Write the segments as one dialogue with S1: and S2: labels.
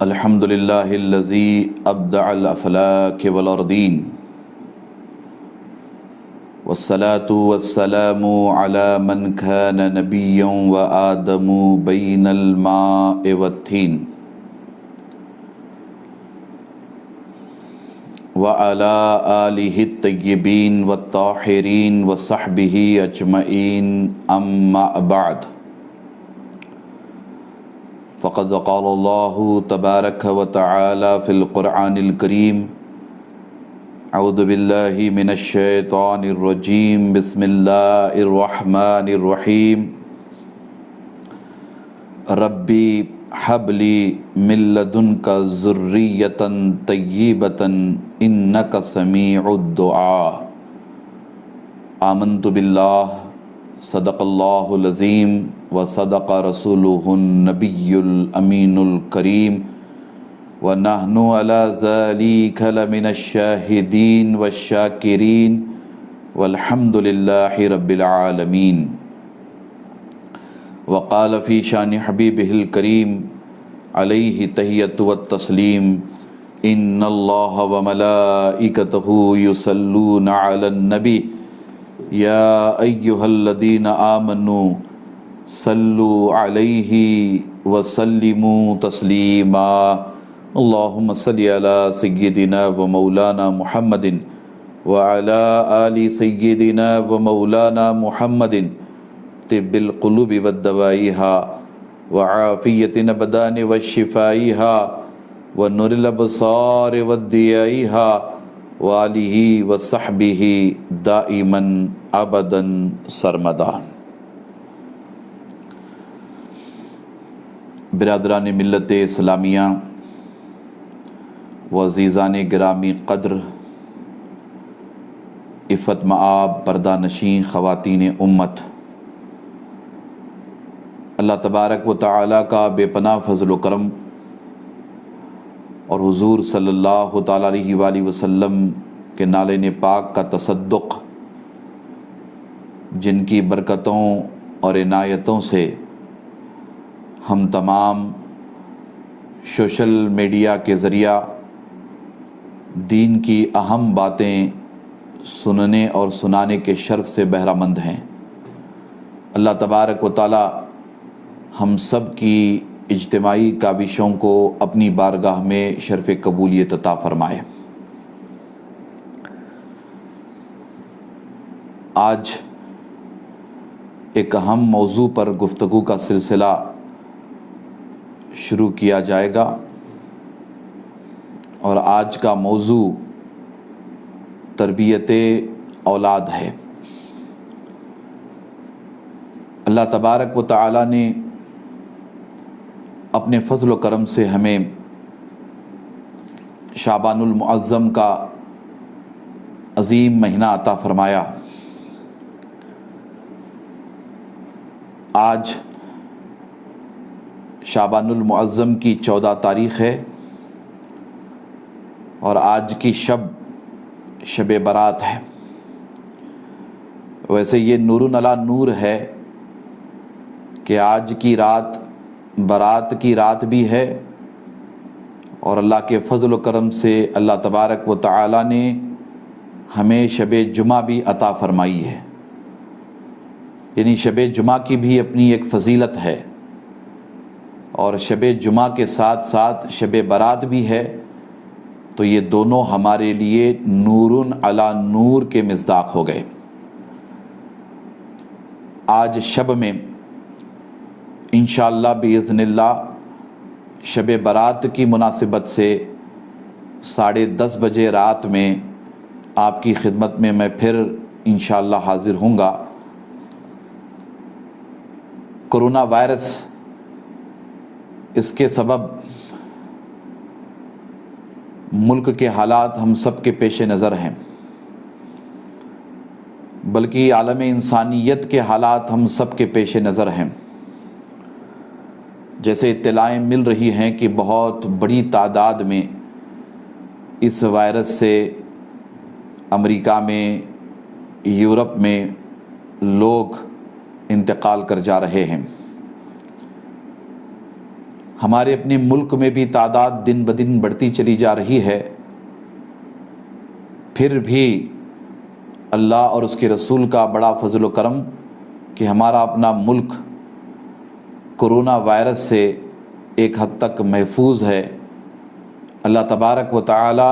S1: الحمدللہ الذی ابدع الافلاک والارضین والصلاة والسلام علی من کان نبیا وآدم بین الماء والطین وعلی آلہ الطیبین والطاہرین وصحبہ اجمعین اما بعد فقد قال اللہ تبارک وتعالی فی القرآن الکریم اعوذ باللہ من الشیطان الرجیم بسم اللہ الرحمن الرحیم ربی حب لی من لدنک ذریۃ طیبۃ انک سمیع الدعاء آمنت باللہ صدق اللہ العظیم وصدق رسولہ النبی الامین الکریم ونحن علی ذلک لمن الشاہدین والشاکرین والحمد للہ رب العالمین وقال فی شان حبیبہ الکریم علیہ تحیۃ والتسلیم ان اللہ وملائکتہ یصلون علی النبی یا ایہا الذین آمنوا صلوا علیہ وسلموا تسلیما اللہم صلی علی سیدنا و مولانا محمد وعلی آل سیدنا و مولانا محمد طب القلوب والدوائیہا وعافیت الابدان والشفائیہا ونور الابصار والضیائیہا وآلہ وصحبہ دائما ابدا سرمدا۔ برادران ملت اسلامیہ و عزیزان گرامی قدر، عفت مآب پردہ نشین خواتین امت، اللہ تبارک و تعالیٰ کا بے پناہ فضل و کرم اور حضور صلی اللہ تعالیٰ علیہ وآلہ وسلم کے نالین پاک کا تصدق، جن کی برکتوں اور عنایتوں سے ہم تمام سوشل میڈیا کے ذریعہ دین کی اہم باتیں سننے اور سنانے کے شرف سے بہرہ مند ہیں۔ اللہ تبارک و تعالیٰ ہم سب کی اجتماعی کاوشوں کو اپنی بارگاہ میں شرف قبولیت عطا فرمائے۔ آج ایک اہم موضوع پر گفتگو کا سلسلہ شروع کیا جائے گا، اور آج کا موضوع تربیت اولاد ہے۔ اللہ تبارک و تعالیٰ نے اپنے فضل و کرم سے ہمیں شعبان المعظم کا عظیم مہینہ عطا فرمایا۔ آج شعبان المعظم کی 14 تاریخ ہے، اور آج کی شب برات ہے۔ ویسے یہ نور علی نور ہے کہ آج کی رات برات کی رات بھی ہے، اور اللہ کے فضل و کرم سے اللہ تبارک و تعالیٰ نے ہمیں شب جمعہ بھی عطا فرمائی ہے۔ یعنی شب جمعہ کی بھی اپنی ایک فضیلت ہے، اور شب جمعہ کے ساتھ ساتھ شب برات بھی ہے، تو یہ دونوں ہمارے لیے نور علی نور کے مصداق ہو گئے۔ آج شب میں انشاءاللہ باذن اللہ شب برات کی مناسبت سے 10:30 بجے رات میں آپ کی خدمت میں پھر انشاءاللہ حاضر ہوں گا۔ کرونا وائرس، اس کے سبب ملک کے حالات ہم سب کے پیش نظر ہیں، بلکہ عالم انسانیت کے حالات ہم سب کے پیش نظر ہیں۔ جیسے اطلاعیں مل رہی ہیں کہ بہت بڑی تعداد میں اس وائرس سے امریکہ میں، یورپ میں لوگ انتقال کر جا رہے ہیں۔ ہمارے اپنے ملک میں بھی تعداد دن بدن بڑھتی چلی جا رہی ہے، پھر بھی اللہ اور اس کے رسول کا بڑا فضل و کرم کہ ہمارا اپنا ملک کرونا وائرس سے ایک حد تک محفوظ ہے۔ اللہ تبارک و تعالی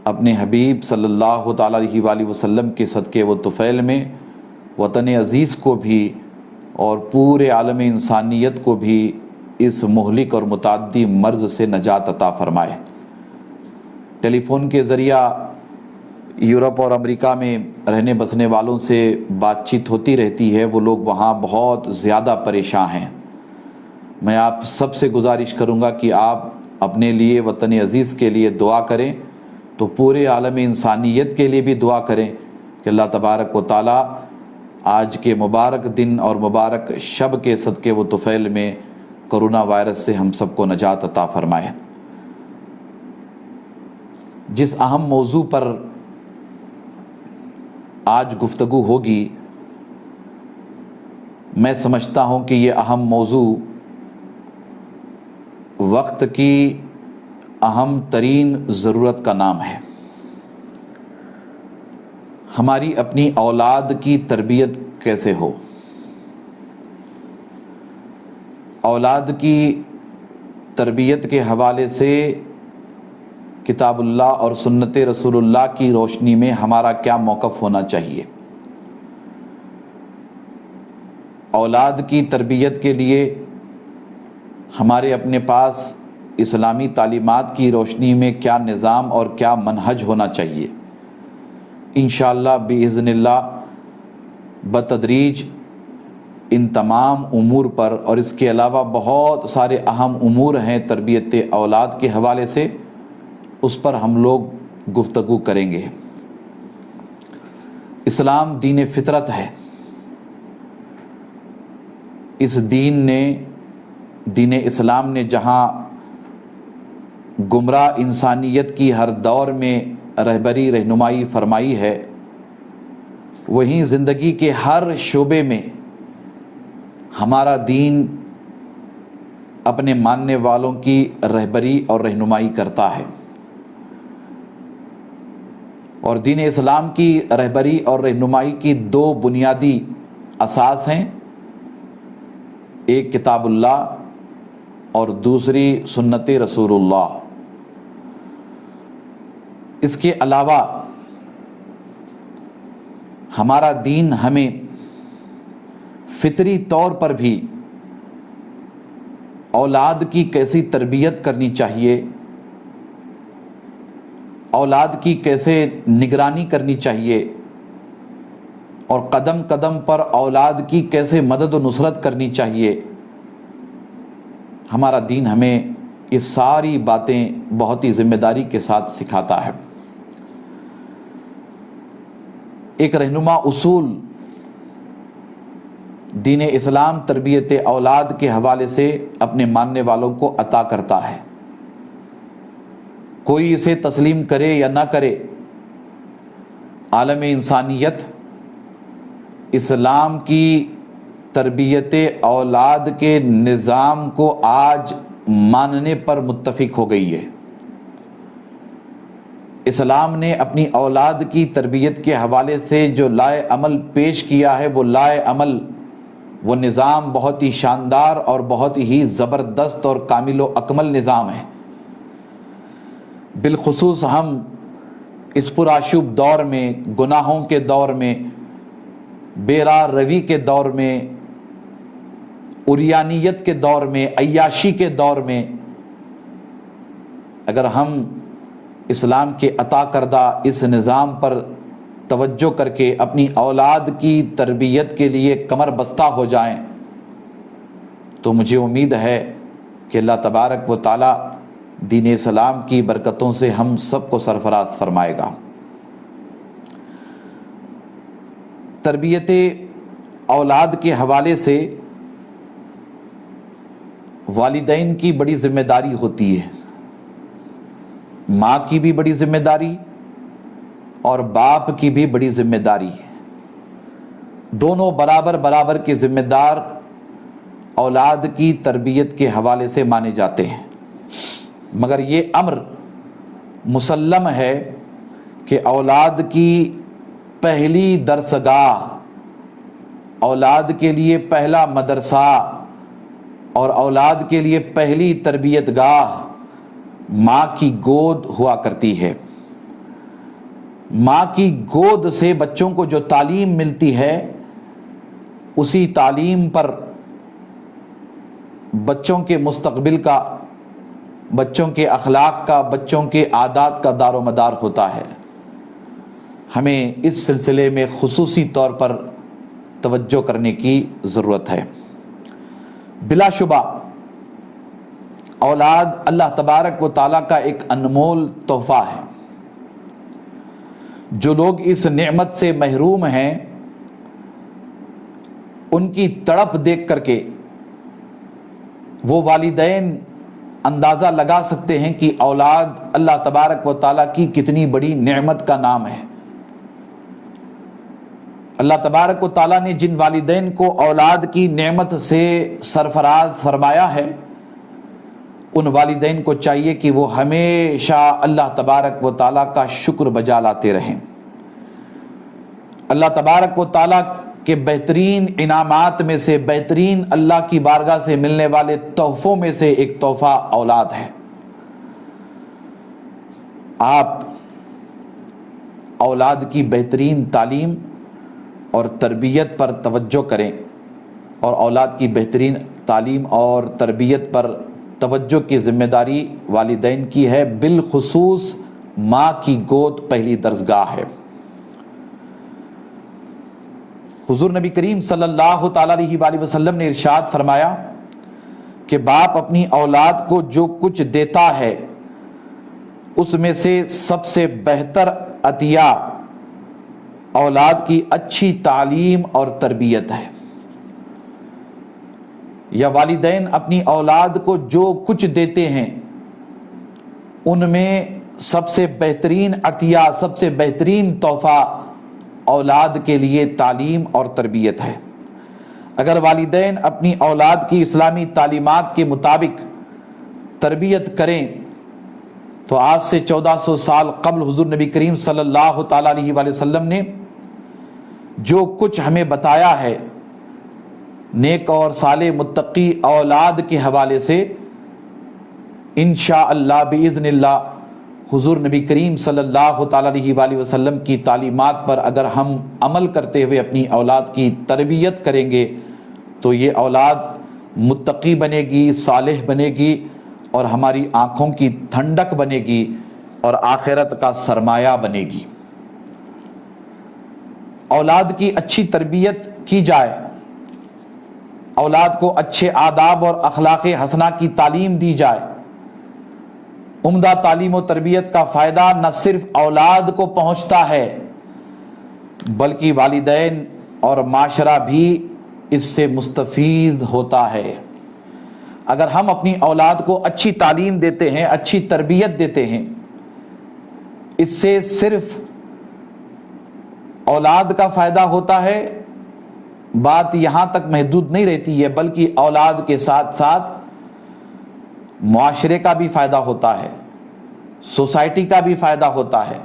S1: اپنے حبیب صلی اللہ تعالیٰ علیہ وآلہ وسلم کے صدقے و طفیل میں وطن عزیز کو بھی اور پورے عالم انسانیت کو بھی اس مہلک اور متعدی مرض سے نجات عطا فرمائے۔ ٹیلی فون کے ذریعہ یورپ اور امریکہ میں رہنے بسنے والوں سے بات چیت ہوتی رہتی ہے، وہ لوگ وہاں بہت زیادہ پریشان ہیں۔ میں آپ سب سے گزارش کروں گا کہ آپ اپنے لیے، وطن عزیز کے لیے دعا کریں، تو پورے عالم انسانیت کے لیے بھی دعا کریں کہ اللہ تبارک و تعالی آج کے مبارک دن اور مبارک شب کے صدقے و طفیل میں کرونا وائرس سے ہم سب کو نجات عطا فرمائے۔ جس اہم موضوع پر آج گفتگو ہوگی، میں سمجھتا ہوں کہ یہ اہم موضوع وقت کی اہم ترین ضرورت کا نام ہے۔ ہماری اپنی اولاد کی تربیت کیسے ہو؟ اولاد کی تربیت کے حوالے سے کتاب اللہ اور سنت رسول اللہ کی روشنی میں ہمارا کیا موقف ہونا چاہیے؟ اولاد کی تربیت کے لیے ہمارے اپنے پاس اسلامی تعلیمات کی روشنی میں کیا نظام اور کیا منہج ہونا چاہیے؟ انشاءاللہ باذن اللہ بتدریج ان تمام امور پر، اور اس کے علاوہ بہت سارے اہم امور ہیں تربیت اولاد کے حوالے سے، اس پر ہم لوگ گفتگو کریں گے۔ اسلام دین فطرت ہے۔ اس دین اسلام نے جہاں گمراہ انسانیت کی ہر دور میں رہبری رہنمائی فرمائی ہے، وہیں زندگی کے ہر شعبے میں ہمارا دین اپنے ماننے والوں کی رہبری اور رہنمائی کرتا ہے۔ اور دین اسلام کی رہبری اور رہنمائی کی دو بنیادی اساس ہیں، ایک کتاب اللہ اور دوسری سنت رسول اللہ۔ اس کے علاوہ ہمارا دین ہمیں فطری طور پر بھی اولاد کی کیسی تربیت کرنی چاہیے، اولاد کی کیسے نگرانی کرنی چاہیے، اور قدم قدم پر اولاد کی کیسے مدد و نصرت کرنی چاہیے، ہمارا دین ہمیں یہ ساری باتیں بہت ہی ذمہ داری کے ساتھ سکھاتا ہے۔ ایک رہنما اصول دین اسلام تربیت اولاد کے حوالے سے اپنے ماننے والوں کو عطا کرتا ہے۔ کوئی اسے تسلیم کرے یا نہ کرے، عالم انسانیت اسلام کی تربیت اولاد کے نظام کو آج ماننے پر متفق ہو گئی ہے۔ اسلام نے اپنی اولاد کی تربیت کے حوالے سے جو لائے عمل پیش کیا ہے، وہ لائے عمل، وہ نظام بہت ہی شاندار اور بہت ہی زبردست اور کامل و اکمل نظام ہے۔ بالخصوص ہم اس پرآشوب دور میں، گناہوں کے دور میں، بے راہ روی کے دور میں، عریانیت کے دور میں، عیاشی کے دور میں، اگر ہم اسلام کے عطا کردہ اس نظام پر توجہ کر کے اپنی اولاد کی تربیت کے لیے کمر بستہ ہو جائیں، تو مجھے امید ہے کہ اللہ تبارک و تعالی دین اسلام کی برکتوں سے ہم سب کو سرفراز فرمائے گا۔ تربیت اولاد کے حوالے سے والدین کی بڑی ذمہ داری ہوتی ہے، ماں کی بھی بڑی ذمہ داری اور باپ کی بھی بڑی ذمہ داری ہے۔ دونوں برابر برابر کے ذمہ دار اولاد کی تربیت کے حوالے سے مانے جاتے ہیں، مگر یہ امر مسلم ہے کہ اولاد کی پہلی درسگاہ، اولاد کے لیے پہلا مدرسہ اور اولاد کے لیے پہلی تربیت گاہ ماں کی گود ہوا کرتی ہے۔ ماں کی گود سے بچوں کو جو تعلیم ملتی ہے، اسی تعلیم پر بچوں کے مستقبل کا، بچوں کے اخلاق کا، بچوں کے عادات کا دار و مدار ہوتا ہے۔ ہمیں اس سلسلے میں خصوصی طور پر توجہ کرنے کی ضرورت ہے۔ بلا شبہ اولاد اللہ تبارک و تعالیٰ کا ایک انمول تحفہ ہے۔ جو لوگ اس نعمت سے محروم ہیں، ان کی تڑپ دیکھ کر کے وہ والدین اندازہ لگا سکتے ہیں کہ اولاد اللہ تبارک و تعالیٰ کی کتنی بڑی نعمت کا نام ہے۔ اللہ تبارک و تعالیٰ نے جن والدین کو اولاد کی نعمت سے سرفراز فرمایا ہے، ان والدین کو چاہیے کہ وہ ہمیشہ اللہ تبارک و تعالیٰ کا شکر بجا لاتے رہیں۔ اللہ تبارک و تعالیٰ کے بہترین انعامات میں سے، بہترین اللہ کی بارگاہ سے ملنے والے تحفوں میں سے ایک تحفہ اولاد ہے۔ آپ اولاد کی بہترین تعلیم اور تربیت پر توجہ کریں، اور اولاد کی بہترین تعلیم اور تربیت پر توجہ کی ذمہ داری والدین کی ہے، بالخصوص ماں کی گود پہلی درسگاہ ہے۔ حضور نبی کریم صلی اللہ تعالیٰ علیہ وآلہ وسلم نے ارشاد فرمایا کہ باپ اپنی اولاد کو جو کچھ دیتا ہے، اس میں سے سب سے بہتر عطیہ اولاد کی اچھی تعلیم اور تربیت ہے۔ یا والدین اپنی اولاد کو جو کچھ دیتے ہیں، ان میں سب سے بہترین عطیہ، سب سے بہترین تحفہ اولاد کے لیے تعلیم اور تربیت ہے۔ اگر والدین اپنی اولاد کی اسلامی تعلیمات کے مطابق تربیت کریں تو آج سے 1400 سال قبل حضور نبی کریم صلی اللہ تعالیٰ علیہ وآلہ وسلم نے جو کچھ ہمیں بتایا ہے نیک اور صالح متقی اولاد کے حوالے سے، انشاءاللہ باذن اللہ حضور نبی کریم صلی اللہ تعالیٰ علیہ وآلہ وسلم کی تعلیمات پر اگر ہم عمل کرتے ہوئے اپنی اولاد کی تربیت کریں گے تو یہ اولاد متقی بنے گی، صالح بنے گی، اور ہماری آنکھوں کی ٹھنڈک بنے گی اور آخرت کا سرمایہ بنے گی۔ اولاد کی اچھی تربیت کی جائے، اولاد کو اچھے آداب اور اخلاق حسنہ کی تعلیم دی جائے، عمدہ تعلیم و تربیت کا فائدہ نہ صرف اولاد کو پہنچتا ہے بلکہ والدین اور معاشرہ بھی اس سے مستفید ہوتا ہے۔ اگر ہم اپنی اولاد کو اچھی تعلیم دیتے ہیں، اچھی تربیت دیتے ہیں، اس سے صرف اولاد کا فائدہ ہوتا ہے، بات یہاں تک محدود نہیں رہتی ہے، بلکہ اولاد کے ساتھ ساتھ معاشرے کا بھی فائدہ ہوتا ہے، سوسائٹی کا بھی فائدہ ہوتا ہے۔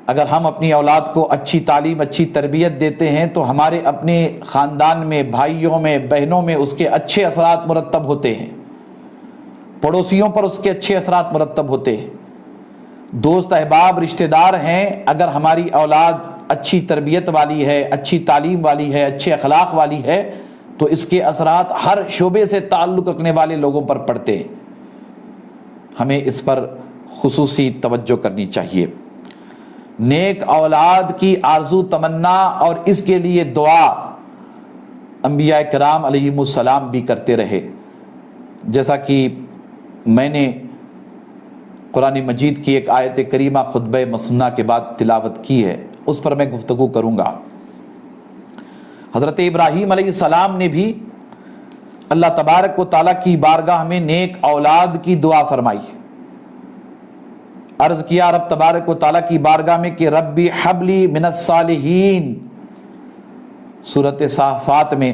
S1: اگر ہم اپنی اولاد کو اچھی تعلیم، اچھی تربیت دیتے ہیں تو ہمارے اپنے خاندان میں، بھائیوں میں، بہنوں میں اس کے اچھے اثرات مرتب ہوتے ہیں، پڑوسیوں پر اس کے اچھے اثرات مرتب ہوتے ہیں، دوست احباب رشتہ دار ہیں، اگر ہماری اولاد اچھی تربیت والی ہے، اچھی تعلیم والی ہے، اچھے اخلاق والی ہے تو اس کے اثرات ہر شعبے سے تعلق رکھنے والے لوگوں پر پڑتے ہیں۔ ہمیں اس پر خصوصی توجہ کرنی چاہیے۔ نیک اولاد کی آرزو تمنا اور اس کے لیے دعا انبیاء کرام علیہم السلام بھی کرتے رہے، جیسا کہ میں نے قرآن مجید کی ایک آیت کریمہ خطبہ مسنہ کے بعد تلاوت کی ہے، اس پر میں گفتگو کروں گا۔ حضرت ابراہیم علیہ السلام نے بھی اللہ تبارک و تعالیٰ کی بارگاہ میں نیک اولاد کی دعا فرمائی، عرض کیا رب تبارک و تعالیٰ کی بارگاہ میں کہ ربی حبلی من الصالحین۔ سورۃ صافات میں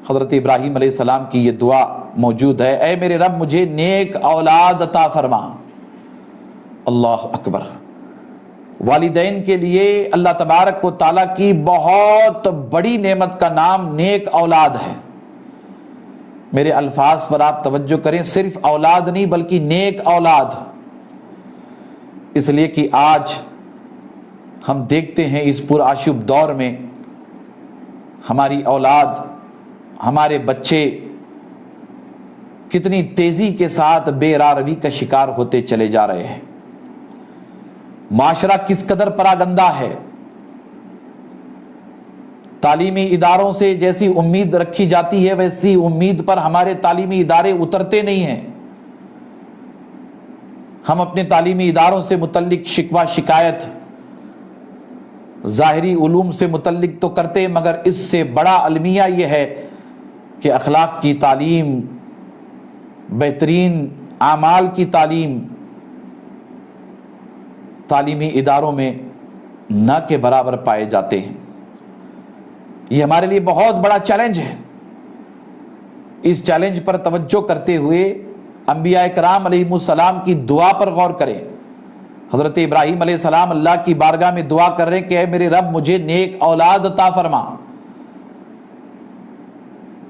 S1: حضرت ابراہیم علیہ السلام کی یہ دعا موجود ہے، اے میرے رب مجھے نیک اولاد عطا فرما۔ اللہ اکبر۔ والدین کے لیے اللہ تبارک و تعالیٰ کی بہت بڑی نعمت کا نام نیک اولاد ہے۔ میرے الفاظ پر آپ توجہ کریں، صرف اولاد نہیں بلکہ نیک اولاد، اس لیے کہ آج ہم دیکھتے ہیں اس پرآشوب دور میں ہماری اولاد، ہمارے بچے کتنی تیزی کے ساتھ بے راہ روی کا شکار ہوتے چلے جا رہے ہیں۔ معاشرہ کس قدر پراگندہ ہے۔ تعلیمی اداروں سے جیسی امید رکھی جاتی ہے ویسی امید پر ہمارے تعلیمی ادارے اترتے نہیں ہیں۔ ہم اپنے تعلیمی اداروں سے متعلق شکوہ شکایت ظاہری علوم سے متعلق تو کرتے، مگر اس سے بڑا المیہ یہ ہے کہ اخلاق کی تعلیم، بہترین اعمال کی تعلیم تعلیمی اداروں میں نہ کے برابر پائے جاتے ہیں۔ یہ ہمارے لیے بہت بڑا چیلنج ہے۔ اس چیلنج پر توجہ کرتے ہوئے انبیاء کرام علیہم السلام کی دعا پر غور کریں۔ حضرت ابراہیم علیہ السلام اللہ کی بارگاہ میں دعا کر رہے ہیں کہ اے میرے رب مجھے نیک اولاد عطا فرما۔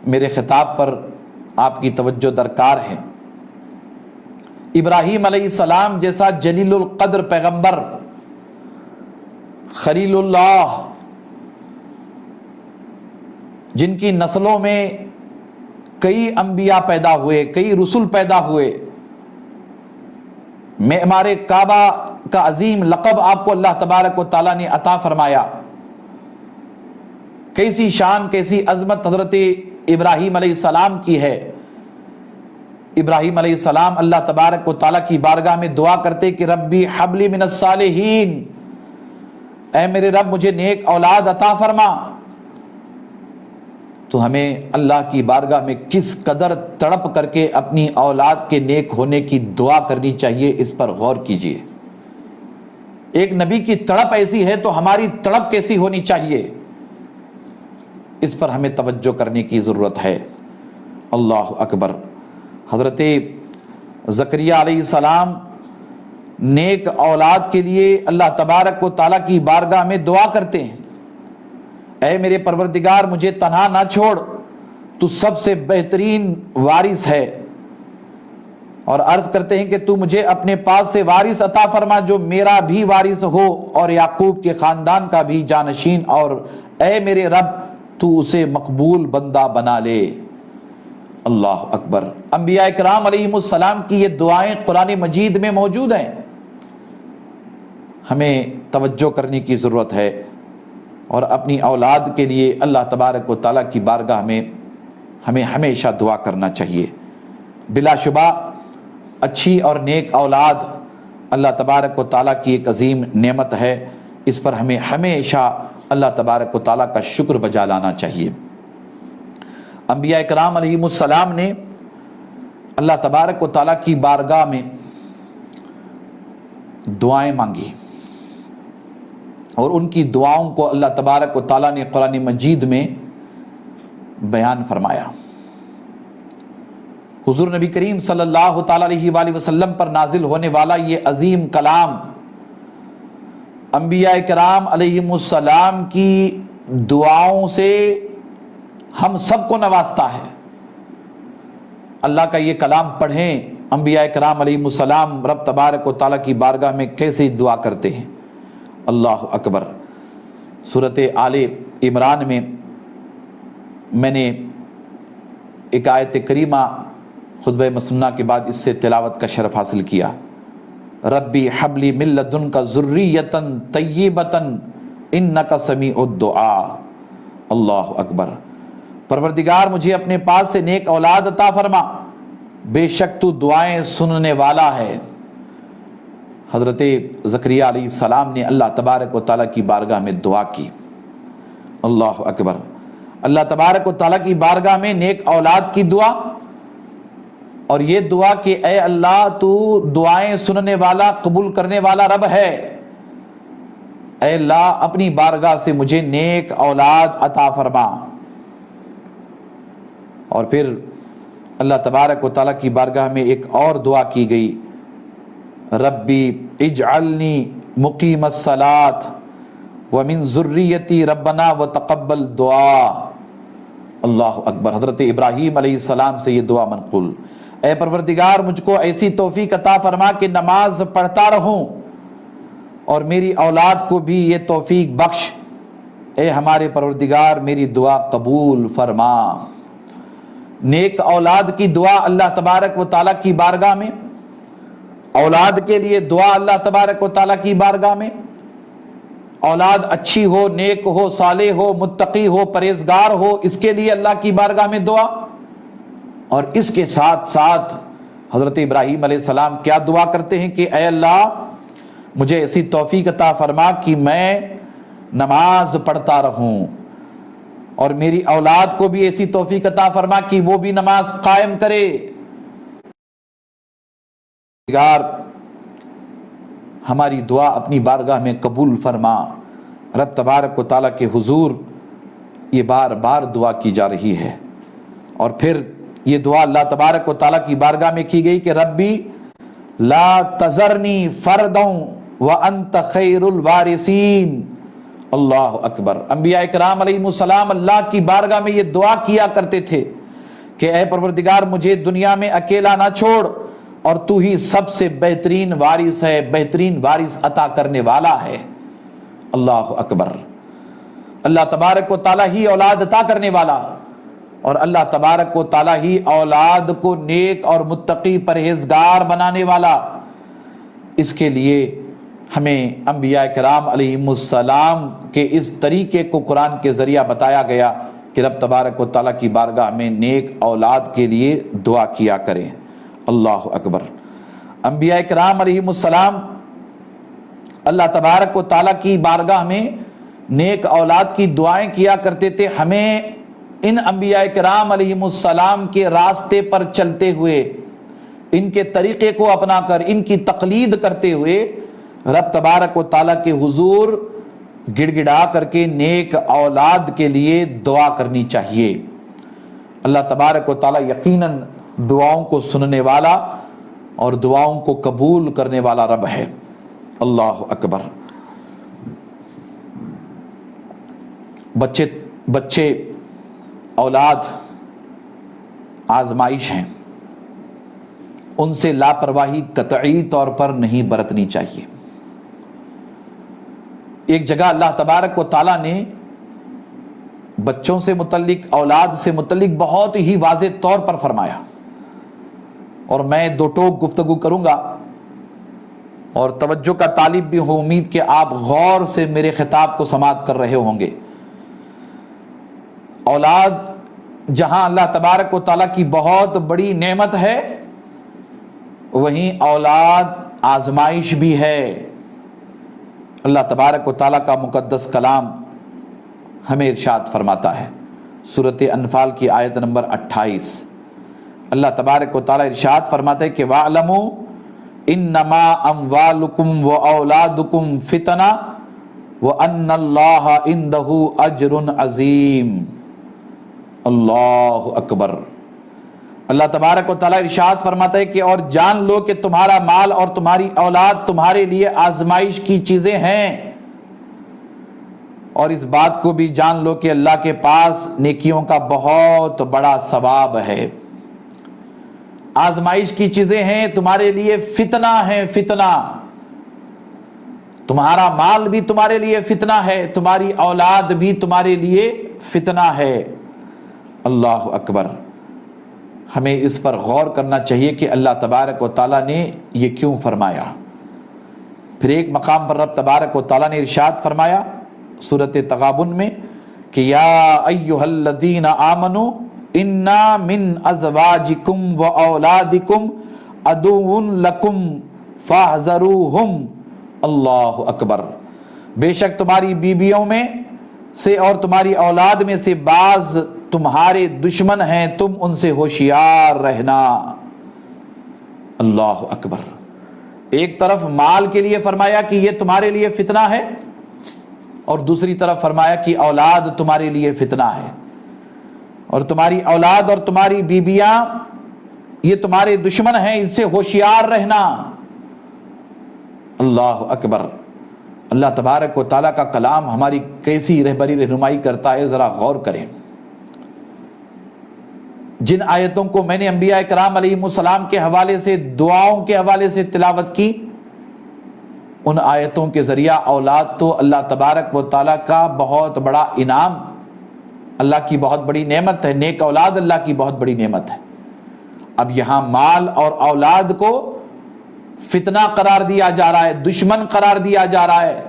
S1: میرے خطاب پر آپ کی توجہ درکار ہے۔ ابراہیم علیہ السلام جیسا جلیل القدر پیغمبر، خلیل اللہ، جن کی نسلوں میں کئی انبیاء پیدا ہوئے، کئی رسول پیدا ہوئے، معمار کعبہ کا عظیم لقب آپ کو اللہ تبارک و تعالیٰ نے عطا فرمایا۔ کیسی شان، کیسی عظمت حضرت ابراہیم علیہ السلام کی ہے۔ ابراہیم علیہ السلام اللہ تبارک و تعالیٰ کی بارگاہ میں دعا کرتے کہ ربی حب لی من الصالحین، اے میرے رب مجھے نیک اولاد عطا فرما۔ تو ہمیں اللہ کی بارگاہ میں کس قدر تڑپ کر کے اپنی اولاد کے نیک ہونے کی دعا کرنی چاہیے، اس پر غور کیجئے۔ ایک نبی کی تڑپ ایسی ہے تو ہماری تڑپ کیسی ہونی چاہیے، اس پر ہمیں توجہ کرنے کی ضرورت ہے۔ اللہ اکبر۔ حضرت زکریا علیہ السلام نیک اولاد کے لیے اللہ تبارک و تعالیٰ کی بارگاہ میں دعا کرتے ہیں، اے میرے پروردگار مجھے تنہا نہ چھوڑ، تو سب سے بہترین وارث ہے، اور عرض کرتے ہیں کہ تو مجھے اپنے پاس سے وارث عطا فرما جو میرا بھی وارث ہو اور یعقوب کے خاندان کا بھی جانشین، اور اے میرے رب تو اسے مقبول بندہ بنا لے۔ اللہ اکبر۔ انبیاء کرام علیہم السلام کی یہ دعائیں قرآن مجید میں موجود ہیں، ہمیں توجہ کرنے کی ضرورت ہے، اور اپنی اولاد کے لیے اللہ تبارک و تعالیٰ کی بارگاہ میں ہمیں ہمیشہ دعا کرنا چاہیے۔ بلا شبہ اچھی اور نیک اولاد اللہ تبارک و تعالیٰ کی ایک عظیم نعمت ہے، اس پر ہمیں ہمیشہ اللہ تبارک و تعالیٰ کا شکر بجا لانا چاہیے۔ انبیاء کرام علیہم السلام نے اللہ تبارک و تعالیٰ کی بارگاہ میں دعائیں مانگی، اور ان کی دعاؤں کو اللہ تبارک و تعالیٰ نے قرآن مجید میں بیان فرمایا۔ حضور نبی کریم صلی اللہ تعالیٰ علیہ وآلہ وسلم پر نازل ہونے والا یہ عظیم کلام انبیاء کرام علیہم السلام کی دعاؤں سے ہم سب کو نوازتا ہے۔ اللہ کا یہ کلام پڑھیں، انبیاء کرام علیہم السلام رب تبارک و تعالیٰ کی بارگاہ میں کیسے دعا کرتے ہیں۔ اللہ اکبر۔ سورۃ آل عمران میں نے ایک آیت کریمہ خطبہ مسنہ کے بعد اس سے تلاوت کا شرف حاصل کیا۔ ربی حب لی من لدنک ذریۃ طیبۃ انک سمیع الدعاء۔ اللہ اکبر۔ پروردگار مجھے اپنے پاس سے نیک اولاد عطا فرما، بے شک تو دعائیں سننے والا ہے۔ حضرت زکریا علیہ السلام نے اللہ تبارک و تعالیٰ کی بارگاہ میں دعا کی۔ اللہ اکبر۔ اللہ تبارک و تعالیٰ کی بارگاہ میں نیک اولاد کی دعا، اور یہ دعا کہ اے اللہ تو دعائیں سننے والا، قبول کرنے والا رب ہے، اے اللہ اپنی بارگاہ سے مجھے نیک اولاد عطا فرما۔ اور پھر اللہ تبارک و تعالیٰ کی بارگاہ میں ایک اور دعا کی گئی، ربی اجعلنی مقیم الصلاۃ ومن ذریتی ربنا وتقبل دعا۔ اللہ اکبر۔ حضرت ابراہیم علیہ السلام سے یہ دعا منقول، اے پروردگار مجھ کو ایسی توفیق عطا فرما کہ نماز پڑھتا رہوں، اور میری اولاد کو بھی یہ توفیق بخش، اے ہمارے پروردگار میری دعا قبول فرما۔ نیک اولاد کی دعا اللہ تبارک و تعالیٰ کی بارگاہ میں، اولاد کے لیے دعا اللہ تبارک و تعالیٰ کی بارگاہ میں، اولاد اچھی ہو، نیک ہو، صالح ہو، متقی ہو، پرہیزگار ہو، اس کے لیے اللہ کی بارگاہ میں دعا۔ اور اس کے ساتھ ساتھ حضرت ابراہیم علیہ السلام کیا دعا کرتے ہیں کہ اے اللہ مجھے ایسی توفیق عطا فرما کہ میں نماز پڑھتا رہوں، اور میری اولاد کو بھی ایسی توفیق عطا فرما کہ وہ بھی نماز قائم کرے۔ ہماری دعا اپنی بارگاہ میں قبول فرما۔ رب تبارک و تعالیٰ کے حضور یہ بار بار دعا کی جا رہی ہے، اور پھر یہ دعا اللہ تبارک و تعالیٰ کی بارگاہ میں کی گئی کہ ربی لا تذرنی فردا وانت خیر الوارثین۔ اللہ اکبر۔ انبیاء کرام علیہم السلام اللہ کی بارگاہ میں یہ دعا کیا کرتے تھے کہ اے پروردگار مجھے دنیا میں اکیلا نہ چھوڑ، اور تو ہی سب سے بہترین وارث ہے، بہترین وارث عطا کرنے والا ہے۔ اللہ اکبر۔ اللہ تبارک و تعالیٰ ہی اولاد عطا کرنے والا، اور اللہ تبارک و تعالیٰ ہی اولاد کو نیک اور متقی پرہیزگار بنانے والا۔ اس کے لیے ہمیں انبیاء کرام علیہم السلام کے اس طریقے کو قرآن کے ذریعہ بتایا گیا کہ رب تبارک و تعالیٰ کی بارگاہ میں نیک اولاد کے لیے دعا کیا کریں۔ اللہ اکبر۔ انبیاء کرام علیہم السلام اللہ تبارک و تعالیٰ کی بارگاہ میں نیک اولاد کی دعائیں کیا کرتے تھے۔ ہمیں ان انبیاء کرام علیہم السلام کے راستے پر چلتے ہوئے، ان کے طریقے کو اپنا کر، ان کی تقلید کرتے ہوئے رب تبارک و تعالیٰ کے حضور گڑ گڑا کر کے نیک اولاد کے لیے دعا کرنی چاہیے۔ اللہ تبارک و تعالیٰ یقیناً دعاؤں کو سننے والا اور دعاؤں کو قبول کرنے والا رب ہے۔ اللہ اکبر۔ بچے اولاد آزمائش ہیں، ان سے لاپرواہی قطعی طور پر نہیں برتنی چاہیے۔ ایک جگہ اللہ تبارک و تعالیٰ نے بچوں سے متعلق، اولاد سے متعلق بہت ہی واضح طور پر فرمایا، اور میں دو ٹوک گفتگو کروں گا اور توجہ کا طالب بھی ہوں، امید کہ آپ غور سے میرے خطاب کو سماعت کر رہے ہوں گے۔ اولاد جہاں اللہ تبارک و تعالیٰ کی بہت بڑی نعمت ہے، وہیں اولاد آزمائش بھی ہے۔ اللہ تبارک و تعالیٰ کا مقدس کلام ہمیں ارشاد فرماتا ہے، سورۃ انفال کی آیت نمبر 28، اللہ تبارک و تعالیٰ ارشاد فرماتا ہے کہ وَاعْلَمُوا إِنَّمَا أَمْوَالُكُمْ وَأَوْلَادُكُمْ فِتْنَةٌ وَأَنَّ اللَّهَ عِندَهُ أَجْرٌ عَظِيمٌ۔ اللہ اکبر۔ اللہ تبارک و تعالیٰ ارشاد فرماتا ہے کہ اور جان لو کہ تمہارا مال اور تمہاری اولاد تمہارے لیے آزمائش کی چیزیں ہیں، اور اس بات کو بھی جان لو کہ اللہ کے پاس نیکیوں کا بہت بڑا ثواب ہے۔ آزمائش کی چیزیں ہیں، تمہارے لیے فتنہ ہے، فتنہ۔ تمہارا مال بھی تمہارے لیے فتنہ ہے، تمہاری اولاد بھی تمہارے لیے فتنہ ہے۔ اللہ اکبر۔ ہمیں اس پر غور کرنا چاہیے کہ اللہ تبارک و تعالیٰ نے یہ کیوں فرمایا۔ پھر ایک مقام پر رب تبارک و تعالیٰ نے ارشاد فرمایا سورۃ تغابن میں کہ یا ایھا الذین آمنوا انا من ازواجکم و اولادکم عدو لکم فاحذروہم۔ اللہ اکبر۔ بے شک تمہاری بیویوں میں سے اور تمہاری اولاد میں سے بعض تمہارے دشمن ہیں، تم ان سے ہوشیار رہنا۔ اللہ اکبر۔ ایک طرف مال کے لیے فرمایا کہ یہ تمہارے لیے فتنہ ہے، اور دوسری طرف فرمایا کہ اولاد تمہارے لیے فتنہ ہے۔ اور تمہاری اولاد اور تمہاری بیویاں یہ تمہارے دشمن ہیں، اس سے ہوشیار رہنا۔ اللہ اکبر۔ اللہ تبارک و تعالیٰ کا کلام ہماری کیسی رہبری رہنمائی کرتا ہے، ذرا غور کریں۔ جن آیتوں کو میں نے انبیاء کرام علیہم السلام کے حوالے سے، دعاؤں کے حوالے سے تلاوت کی، ان آیتوں کے ذریعہ اولاد تو اللہ تبارک و تعالیٰ کا بہت بڑا انعام، اللہ کی بہت بڑی نعمت ہے۔ نیک اولاد اللہ کی بہت بڑی نعمت ہے۔ اب یہاں مال اور اولاد کو فتنہ قرار دیا جا رہا ہے، دشمن قرار دیا جا رہا ہے۔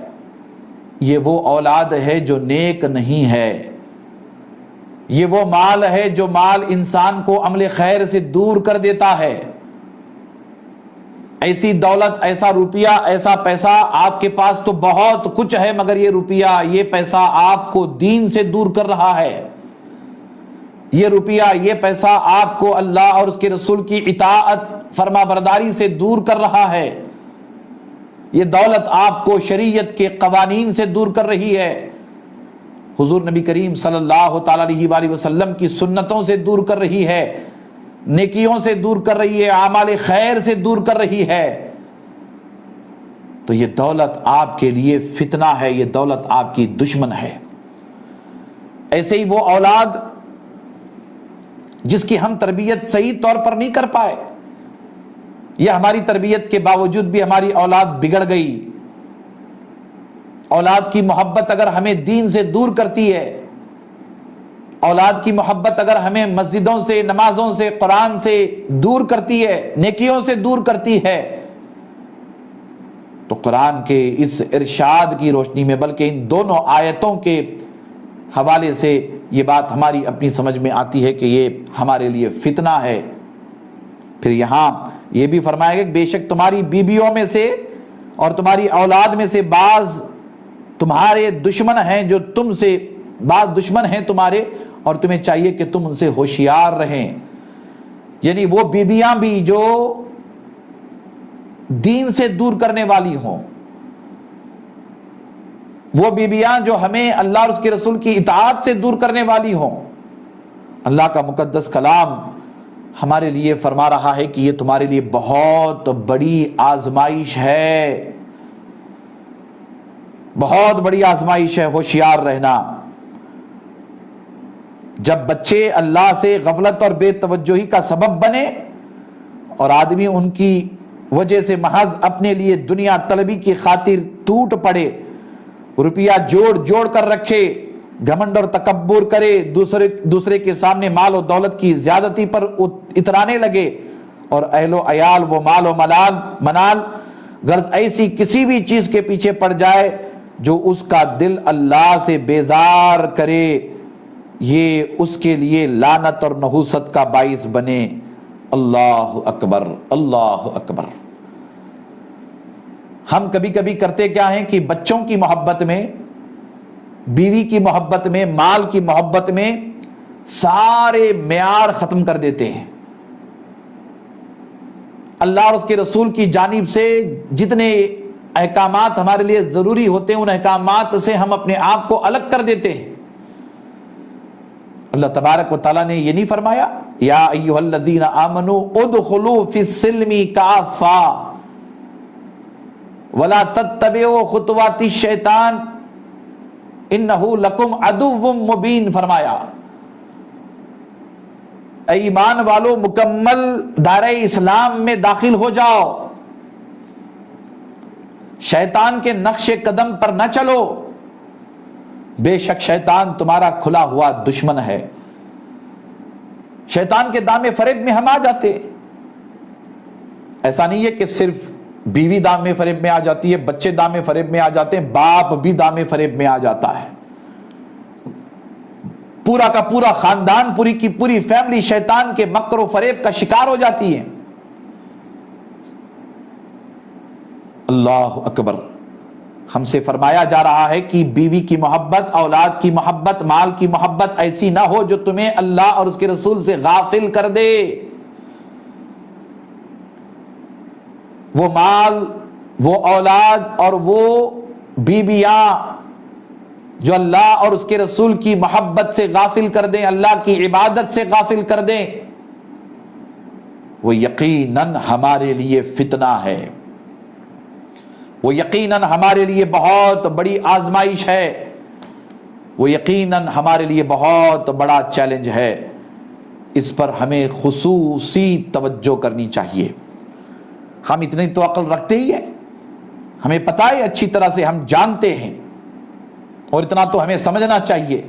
S1: یہ وہ اولاد ہے جو نیک نہیں ہے، یہ وہ مال ہے جو مال انسان کو عمل خیر سے دور کر دیتا ہے۔ ایسی دولت، ایسا روپیہ، ایسا پیسہ آپ کے پاس تو بہت کچھ ہے، مگر یہ روپیہ، یہ پیسہ آپ کو دین سے دور کر رہا ہے۔ یہ روپیہ، یہ پیسہ آپ کو اللہ اور اس کے رسول کی اطاعت، فرما برداری سے دور کر رہا ہے۔ یہ دولت آپ کو شریعت کے قوانین سے دور کر رہی ہے، حضور نبی کریم صلی اللہ تعالیٰ علیہ وآلہ وسلم کی سنتوں سے دور کر رہی ہے، نیکیوں سے دور کر رہی ہے، اعمال خیر سے دور کر رہی ہے۔ تو یہ دولت آپ کے لیے فتنہ ہے، یہ دولت آپ کی دشمن ہے۔ ایسے ہی وہ اولاد جس کی ہم تربیت صحیح طور پر نہیں کر پائے، یا ہماری تربیت کے باوجود بھی ہماری اولاد بگڑ گئی، اولاد کی محبت اگر ہمیں دین سے دور کرتی ہے، اولاد کی محبت اگر ہمیں مسجدوں سے، نمازوں سے، قرآن سے دور کرتی ہے، نیکیوں سے دور کرتی ہے، تو قرآن کے اس ارشاد کی روشنی میں، بلکہ ان دونوں آیتوں کے حوالے سے یہ بات ہماری اپنی سمجھ میں آتی ہے کہ یہ ہمارے لیے فتنہ ہے۔ پھر یہاں یہ بھی فرمایا گیا کہ بے شک تمہاری بیویوں میں سے اور تمہاری اولاد میں سے بعض تمہارے دشمن ہیں، جو تم سے بعض دشمن ہیں تمہارے، اور تمہیں چاہیے کہ تم ان سے ہوشیار رہیں۔ یعنی وہ بیویاں بھی جو دین سے دور کرنے والی ہوں، وہ بیویاں جو ہمیں اللہ اور اس کے رسول کی اطاعت سے دور کرنے والی ہوں۔ اللہ کا مقدس کلام ہمارے لیے فرما رہا ہے کہ یہ تمہارے لیے بہت بڑی آزمائش ہے، بہت بڑی آزمائش ہے، ہوشیار رہنا۔ جب بچے اللہ سے غفلت اور بے توجہی کا سبب بنے اور آدمی ان کی وجہ سے محض اپنے لیے دنیا طلبی کی خاطر ٹوٹ پڑے، روپیہ جوڑ کر رکھے، گھمنڈ اور تکبر کرے، دوسرے کے سامنے مال و دولت کی زیادتی پر اترانے لگے، اور اہل و عیال وہ مال و منال غرض ایسی کسی بھی چیز کے پیچھے پڑ جائے جو اس کا دل اللہ سے بیزار کرے، یہ اس کے لیے لعنت اور نحوست کا باعث بنے۔ اللہ اکبر، اللہ اکبر۔ ہم کبھی کبھی کرتے کیا ہیں کہ بچوں کی محبت میں، بیوی کی محبت میں، مال کی محبت میں سارے معیار ختم کر دیتے ہیں۔ اللہ اور اس کے رسول کی جانب سے جتنے احکامات ہمارے لیے ضروری ہوتے ہیں، ان احکامات سے ہم اپنے آپ کو الگ کر دیتے ہیں۔ اللہ تبارک و تعالیٰ نے یہ نہیں فرمایا یا ایھا الذین آمنوا ادخلوا فی السلم کافہ ولا تتبعوا خطوات الشیطان انہ لکم عدو مبین، فرمایا اے ایمان والو مکمل دائرہ اسلام میں داخل ہو جاؤ، شیطان کے نقش قدم پر نہ چلو، بے شک شیطان تمہارا کھلا ہوا دشمن ہے۔ شیطان کے دامے فریب میں ہم آ جاتے، ایسا نہیں ہے کہ صرف بیوی دامے فریب میں آ جاتی ہے، بچے دامے فریب میں آ جاتے ہیں، باپ بھی دامے فریب میں آ جاتا ہے، پورا کا پورا خاندان، پوری کی پوری فیملی شیطان کے مکر و فریب کا شکار ہو جاتی ہے۔ اللہ اکبر۔ ہم سے فرمایا جا رہا ہے کہ بیوی کی محبت، اولاد کی محبت، مال کی محبت ایسی نہ ہو جو تمہیں اللہ اور اس کے رسول سے غافل کر دے۔ وہ مال، وہ اولاد اور وہ بیویاں جو اللہ اور اس کے رسول کی محبت سے غافل کر دیں، اللہ کی عبادت سے غافل کر دیں، وہ یقیناً ہمارے لیے فتنہ ہے، وہ یقیناً ہمارے لیے بہت بڑی آزمائش ہے، وہ یقیناً ہمارے لیے بہت بڑا چیلنج ہے۔ اس پر ہمیں خصوصی توجہ کرنی چاہیے۔ ہم اتنی تو عقل رکھتے ہی ہیں، ہمیں پتہ ہے اچھی طرح سے، ہم جانتے ہیں، اور اتنا تو ہمیں سمجھنا چاہیے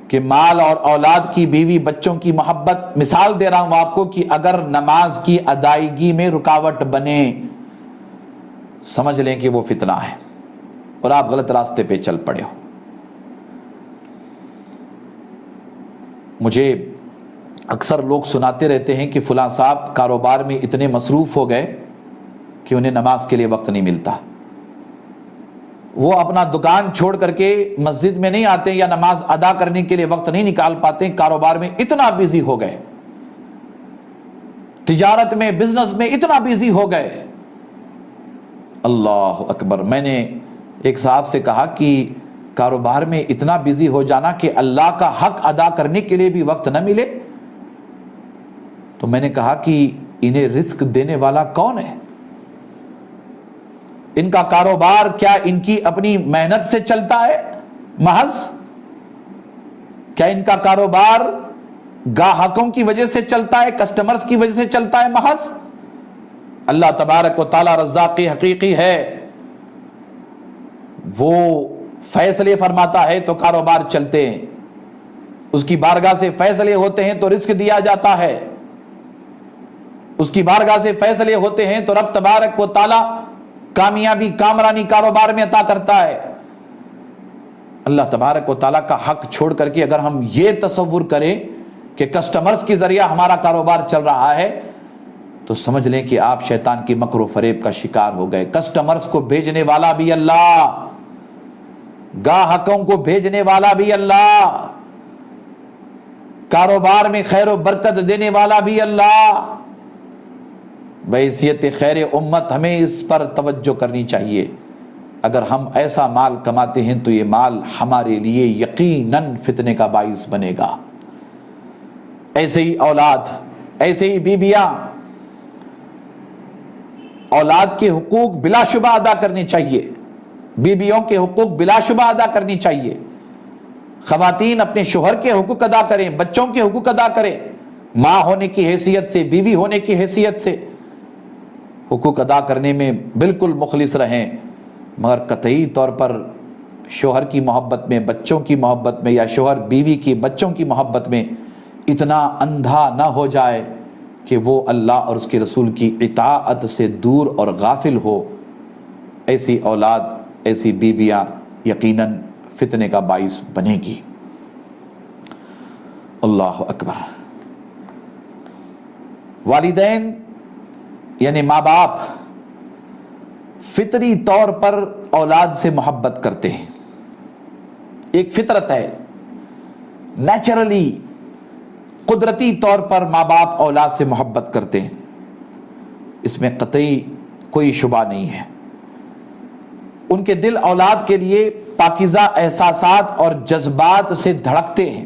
S1: کہ مال اور اولاد کی، بیوی بچوں کی محبت، مثال دے رہا ہوں آپ کو، کہ اگر نماز کی ادائیگی میں رکاوٹ بنے، سمجھ لیں کہ وہ فتنہ ہے اور آپ غلط راستے پہ چل پڑے ہو۔ مجھے اکثر لوگ سناتے رہتے ہیں کہ فلاں صاحب کاروبار میں اتنے مصروف ہو گئے کہ انہیں نماز کے لیے وقت نہیں ملتا، وہ اپنا دکان چھوڑ کر کے مسجد میں نہیں آتے یا نماز ادا کرنے کے لیے وقت نہیں نکال پاتے، کاروبار میں اتنا بیزی ہو گئے، تجارت میں، بزنس میں اتنا بیزی ہو گئے۔ اللہ اکبر۔ میں نے ایک صاحب سے کہا کہ کاروبار میں اتنا بیزی ہو جانا کہ اللہ کا حق ادا کرنے کے لیے بھی وقت نہ ملے، تو میں نے کہا کہ انہیں رزق دینے والا کون ہے؟ ان کا کاروبار کیا ان کی اپنی محنت سے چلتا ہے محض؟ کیا ان کا کاروبار گاہکوں کی وجہ سے چلتا ہے، کسٹمرز کی وجہ سے چلتا ہے محض؟ اللہ تبارک و تعالی رزاق حقیقی ہے، وہ فیصلے فرماتا ہے تو کاروبار چلتے ہیں، اس کی بارگاہ سے فیصلے ہوتے ہیں تو رزق دیا جاتا ہے، اس کی بارگاہ سے فیصلے ہوتے ہیں تو رب تبارک و تعالی کامیابی، کامرانی کاروبار میں عطا کرتا ہے۔ اللہ تبارک و تعالیٰ کا حق چھوڑ کر کے اگر ہم یہ تصور کریں کہ کسٹمرز کے ذریعہ ہمارا کاروبار چل رہا ہے، تو سمجھ لیں کہ آپ شیطان کی مکر و فریب کا شکار ہو گئے۔ کسٹمرز کو بھیجنے والا بھی اللہ، گاہکوں کو بھیجنے والا بھی اللہ، کاروبار میں خیر و برکت دینے والا بھی اللہ۔ بحیثیت خیر امت ہمیں اس پر توجہ کرنی چاہیے۔ اگر ہم ایسا مال کماتے ہیں تو یہ مال ہمارے لیے یقیناً فتنے کا باعث بنے گا۔ ایسے ہی اولاد، ایسے ہی بیویاں، اولاد کے حقوق بلا شبہ ادا کرنے چاہیے، بیویوں کے حقوق بلا شبہ ادا کرنی چاہیے۔ خواتین اپنے شوہر کے حقوق ادا کریں، بچوں کے حقوق ادا کریں، ماں ہونے کی حیثیت سے، بیوی ہونے کی حیثیت سے حقوق ادا کرنے میں بالکل مخلص رہیں، مگر قطعی طور پر شوہر کی محبت میں، بچوں کی محبت میں، یا شوہر بیوی کی بچوں کی محبت میں اتنا اندھا نہ ہو جائے کہ وہ اللہ اور اس کے رسول کی اطاعت سے دور اور غافل ہو۔ ایسی اولاد، ایسی بیویاں یقیناً فتنے کا باعث بنے گی۔ اللہ اکبر۔ والدین یعنی ماں باپ فطری طور پر اولاد سے محبت کرتے ہیں، ایک فطرت ہے، نیچرلی، قدرتی طور پر ماں باپ اولاد سے محبت کرتے ہیں، اس میں قطعی کوئی شبہ نہیں ہے۔ ان کے دل اولاد کے لیے پاکیزہ احساسات اور جذبات سے دھڑکتے ہیں۔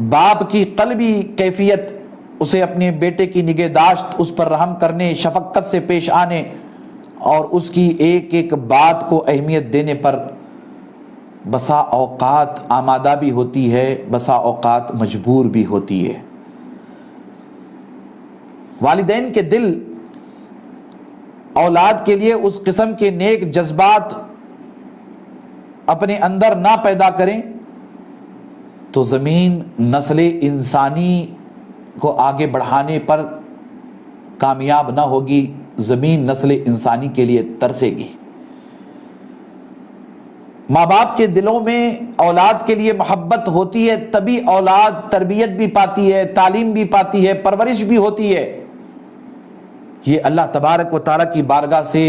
S1: باپ کی قلبی کیفیت اسے اپنے بیٹے کی نگہداشت، اس پر رحم کرنے، شفقت سے پیش آنے اور اس کی ایک ایک بات کو اہمیت دینے پر بسا اوقات آمادہ بھی ہوتی ہے، بسا اوقات مجبور بھی ہوتی ہے۔ والدین کے دل اولاد کے لیے اس قسم کے نیک جذبات اپنے اندر نہ پیدا کریں تو زمین نسل انسانی کو آگے بڑھانے پر کامیاب نہ ہوگی، زمین نسل انسانی کے لیے ترسے گی۔ ماں باپ کے دلوں میں اولاد کے لیے محبت ہوتی ہے، تبھی اولاد تربیت بھی پاتی ہے، تعلیم بھی پاتی ہے، پرورش بھی ہوتی ہے۔ یہ اللہ تبارک و تعالیٰ کی بارگاہ سے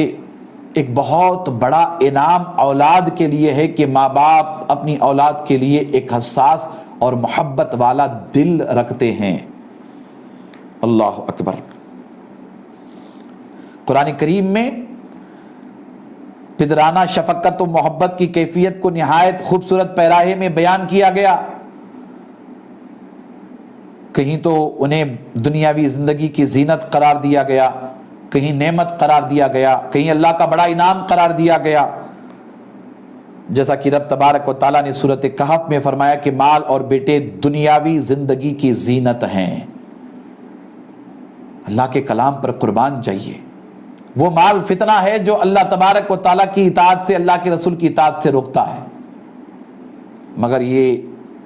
S1: ایک بہت بڑا انعام اولاد کے لیے ہے کہ ماں باپ اپنی اولاد کے لیے ایک حساس اور محبت والا دل رکھتے ہیں۔ اللہ اکبر۔ قرآن کریم میں پدرانہ شفقت و محبت کی کیفیت کو نہایت خوبصورت پیراہے میں بیان کیا گیا۔ کہیں تو انہیں دنیاوی زندگی کی زینت قرار دیا گیا، کہیں نعمت قرار دیا گیا، کہیں اللہ کا بڑا انعام قرار دیا گیا، جیسا کہ رب تبارک و تعالیٰ نے سورۃ کہف میں فرمایا کہ مال اور بیٹے دنیاوی زندگی کی زینت ہیں۔ اللہ کے کلام پر قربان جائیے۔ وہ مال فتنہ ہے جو اللہ تبارک و تعالیٰ کی اطاعت سے، اللہ کے رسول کی اطاعت سے روکتا ہے، مگر یہ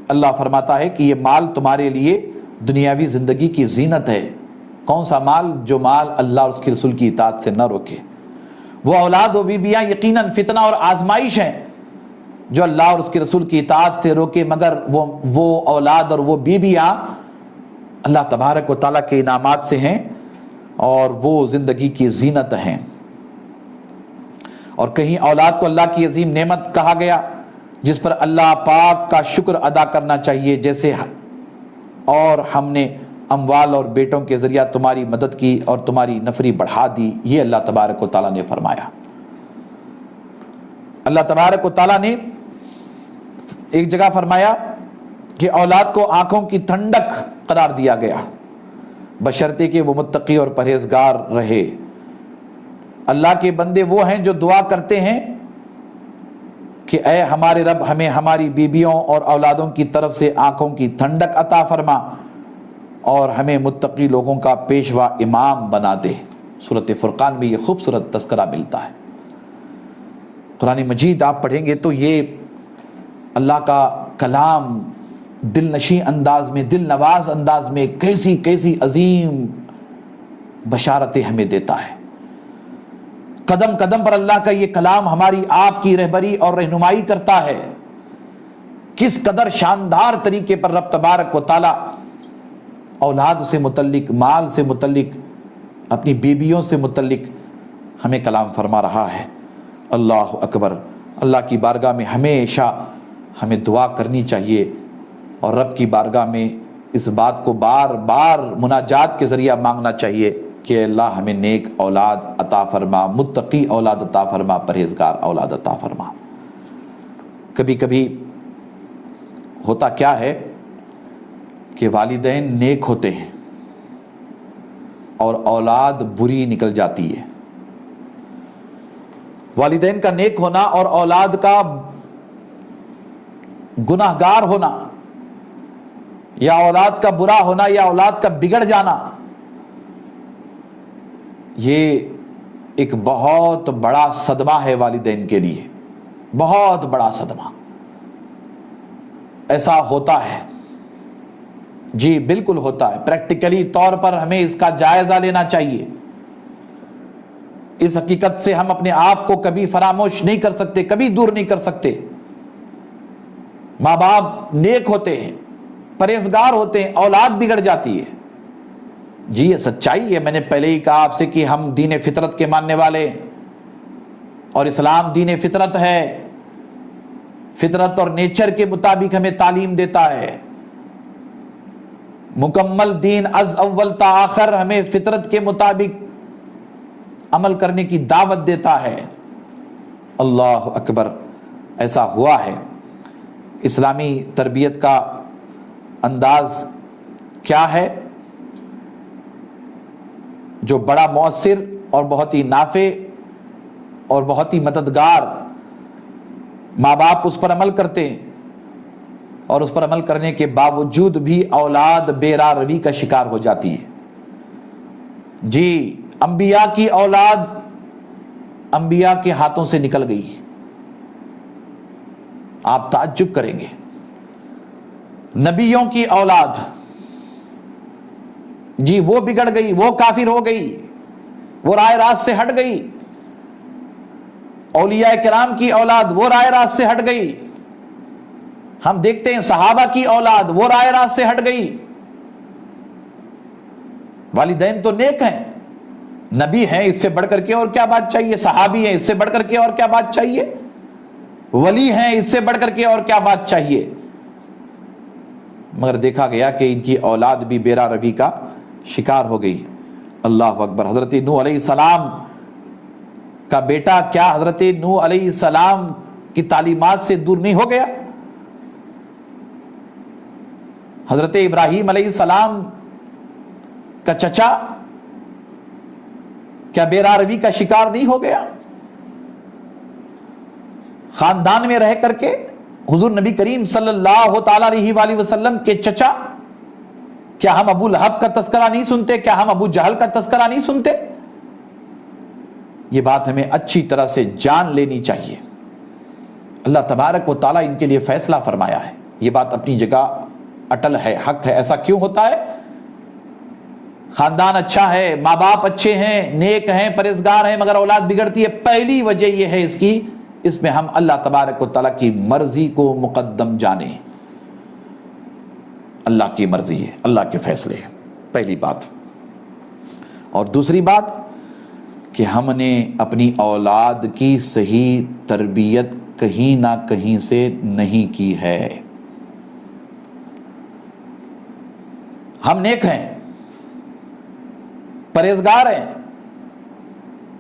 S1: اللہ فرماتا ہے کہ یہ مال تمہارے لیے دنیاوی زندگی کی زینت ہے۔ کون سا مال؟ جو مال اللہ اور اس کے رسول کی اطاعت سے نہ روکے۔ وہ اولاد و بیویاں یقیناً فتنہ اور آزمائش ہیں جو اللہ اور اس کے رسول کی اطاعت سے روکے، مگر وہ اولاد اور وہ بیویاں اللہ تبارک و تعالیٰ کے انعامات سے ہیں اور وہ زندگی کی زینت ہیں۔ اور کہیں اولاد کو اللہ کی عظیم نعمت کہا گیا جس پر اللہ پاک کا شکر ادا کرنا چاہیے، جیسے اور ہم نے اموال اور بیٹوں کے ذریعہ تمہاری مدد کی اور تمہاری نفری بڑھا دی، یہ اللہ تبارک و تعالیٰ نے فرمایا۔ اللہ تبارک و تعالیٰ نے ایک جگہ فرمایا کہ اولاد کو آنکھوں کی ٹھنڈک قرار دیا گیا، بشرطے کہ وہ متقی اور پرہیزگار رہے۔ اللہ کے بندے وہ ہیں جو دعا کرتے ہیں کہ اے ہمارے رب ہمیں ہماری بیویوں اور اولادوں کی طرف سے آنکھوں کی ٹھنڈک عطا فرما اور ہمیں متقی لوگوں کا پیشوا امام بنا دے۔ سورۃ فرقان میں یہ خوبصورت تذکرہ ملتا ہے۔ قرآن مجید آپ پڑھیں گے تو یہ اللہ کا کلام دل نشیں انداز میں، دل نواز انداز میں کیسی کیسی عظیم بشارتیں ہمیں دیتا ہے۔ قدم قدم پر اللہ کا یہ کلام ہماری آپ کی رہبری اور رہنمائی کرتا ہے۔ کس قدر شاندار طریقے پر رب تبارک و تعالی اولاد سے متعلق، مال سے متعلق، اپنی بیویوں سے متعلق ہمیں کلام فرما رہا ہے۔ اللہ اکبر۔ اللہ کی بارگاہ میں ہمیشہ ہمیں دعا کرنی چاہیے اور رب کی بارگاہ میں اس بات کو بار بار مناجات کے ذریعہ مانگنا چاہیے کہ اللہ ہمیں نیک اولاد عطا فرما، متقی اولاد عطا فرما، پرہیزگار اولاد عطا فرما۔ کبھی کبھی ہوتا کیا ہے کہ والدین نیک ہوتے ہیں اور اولاد بری نکل جاتی ہے۔ والدین کا نیک ہونا اور اولاد کا گناہگار ہونا، یا اولاد کا برا ہونا، یا اولاد کا بگڑ جانا، یہ ایک بہت بڑا صدمہ ہے والدین کے لیے، بہت بڑا صدمہ۔ ایسا ہوتا ہے، جی بالکل ہوتا ہے۔ پریکٹیکلی طور پر ہمیں اس کا جائزہ لینا چاہیے۔ اس حقیقت سے ہم اپنے آپ کو کبھی فراموش نہیں کر سکتے، کبھی دور نہیں کر سکتے۔ ماں باپ نیک ہوتے ہیں، پرہیزگار ہوتے ہیں، اولاد بگڑ جاتی ہے۔ جی یہ سچائی ہے، میں نے پہلے ہی کہا آپ سے کہ ہم دین فطرت کے ماننے والے، اور اسلام دین فطرت ہے، فطرت اور نیچر کے مطابق ہمیں تعلیم دیتا ہے۔ مکمل دین از اول تا آخر ہمیں فطرت کے مطابق عمل کرنے کی دعوت دیتا ہے۔ اللہ اکبر۔ ایسا ہوا ہے۔ اسلامی تربیت کا انداز کیا ہے جو بڑا مؤثر اور بہت ہی نافع اور بہت ہی مددگار، ماں باپ اس پر عمل کرتے ہیں اور اس پر عمل کرنے کے باوجود بھی اولاد بے راہ روی کا شکار ہو جاتی ہے۔ جی انبیاء کی اولاد انبیاء کے ہاتھوں سے نکل گئی، آپ تعجب کریں گے۔ نبیوں کی اولاد جی وہ بگڑ گئی، وہ کافر ہو گئی، وہ رائے راست سے ہٹ گئی۔ اولیاء کرام کی اولاد وہ رائے راست سے ہٹ گئی۔ ہم دیکھتے ہیں صحابہ کی اولاد وہ رائے راست سے ہٹ گئی۔ والدین تو نیک ہیں، نبی ہیں، اس سے بڑھ کر کے اور کیا بات چاہیے؟ صحابی ہیں، اس سے بڑھ کر کے اور کیا بات چاہیے؟ ولی ہیں، اس سے بڑھ کر کے اور کیا بات چاہیے؟ مگر دیکھا گیا کہ ان کی اولاد بھی بے راہ روی کا شکار ہو گئی۔ اللہ اکبر۔ حضرت نوح علیہ السلام کا بیٹا کیا حضرت نوح علیہ السلام کی تعلیمات سے دور نہیں ہو گیا؟ حضرت ابراہیم علیہ السلام کا چچا کیا بے راروی کا شکار نہیں ہو گیا؟ خاندان میں رہ کر کے حضور نبی کریم صلی اللہ تعالی علیہ وآلہ وسلم کے چچا، کیا ہم ابو لہب کا تذکرہ نہیں سنتے؟ کیا ہم ابو جہل کا تذکرہ نہیں سنتے؟ یہ بات ہمیں اچھی طرح سے جان لینی چاہیے۔ اللہ تبارک و تعالیٰ ان کے لیے فیصلہ فرمایا ہے، یہ بات اپنی جگہ اٹل ہے، حق ہے۔ ایسا کیوں ہوتا ہے؟ خاندان اچھا ہے، ماں باپ اچھے ہیں، نیک ہیں، پرہیزگار ہیں، مگر اولاد بگڑتی ہے۔ پہلی وجہ یہ ہے اس میں ہم اللہ تبارک و تعالیٰ کی مرضی کو مقدم جانیں۔ اللہ کی مرضی ہے، اللہ کے فیصلے ہیں، پہلی بات۔ اور دوسری بات کہ ہم نے اپنی اولاد کی صحیح تربیت کہیں نہ کہیں سے نہیں کی ہے۔ ہم نیک ہیں، پرہیزگار ہیں،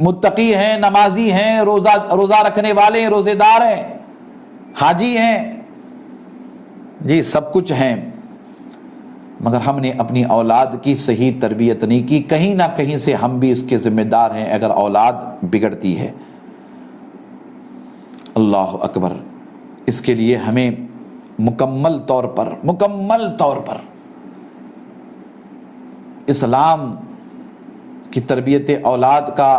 S1: متقی ہیں، نمازی ہیں، روزہ رکھنے والے ہیں، روزے دار ہیں، حاجی ہیں، جی سب کچھ ہیں، مگر ہم نے اپنی اولاد کی صحیح تربیت نہیں کی۔ کہیں نہ کہیں سے ہم بھی اس کے ذمہ دار ہیں اگر اولاد بگڑتی ہے۔ اللہ اکبر۔ اس کے لیے ہمیں مکمل طور پر اسلام کی تربیت اولاد کا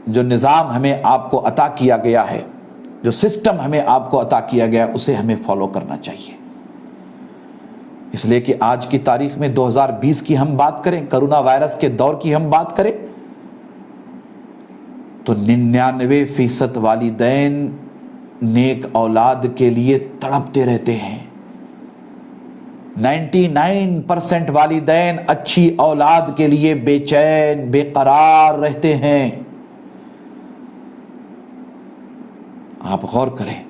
S1: جو نظام ہمیں آپ کو عطا کیا گیا ہے، جو سسٹم ہمیں آپ کو عطا کیا گیا ہے، اسے ہمیں فالو کرنا چاہیے۔ اس لیے کہ آج کی تاریخ میں 2020 کی ہم بات کریں، کرونا وائرس کے دور کی ہم بات کریں، تو 99% والدین نیک اولاد کے لیے تڑپتے رہتے ہیں۔ 99% والدین اچھی اولاد کے لیے بے چین، بے قرار رہتے ہیں۔ آپ غور کریں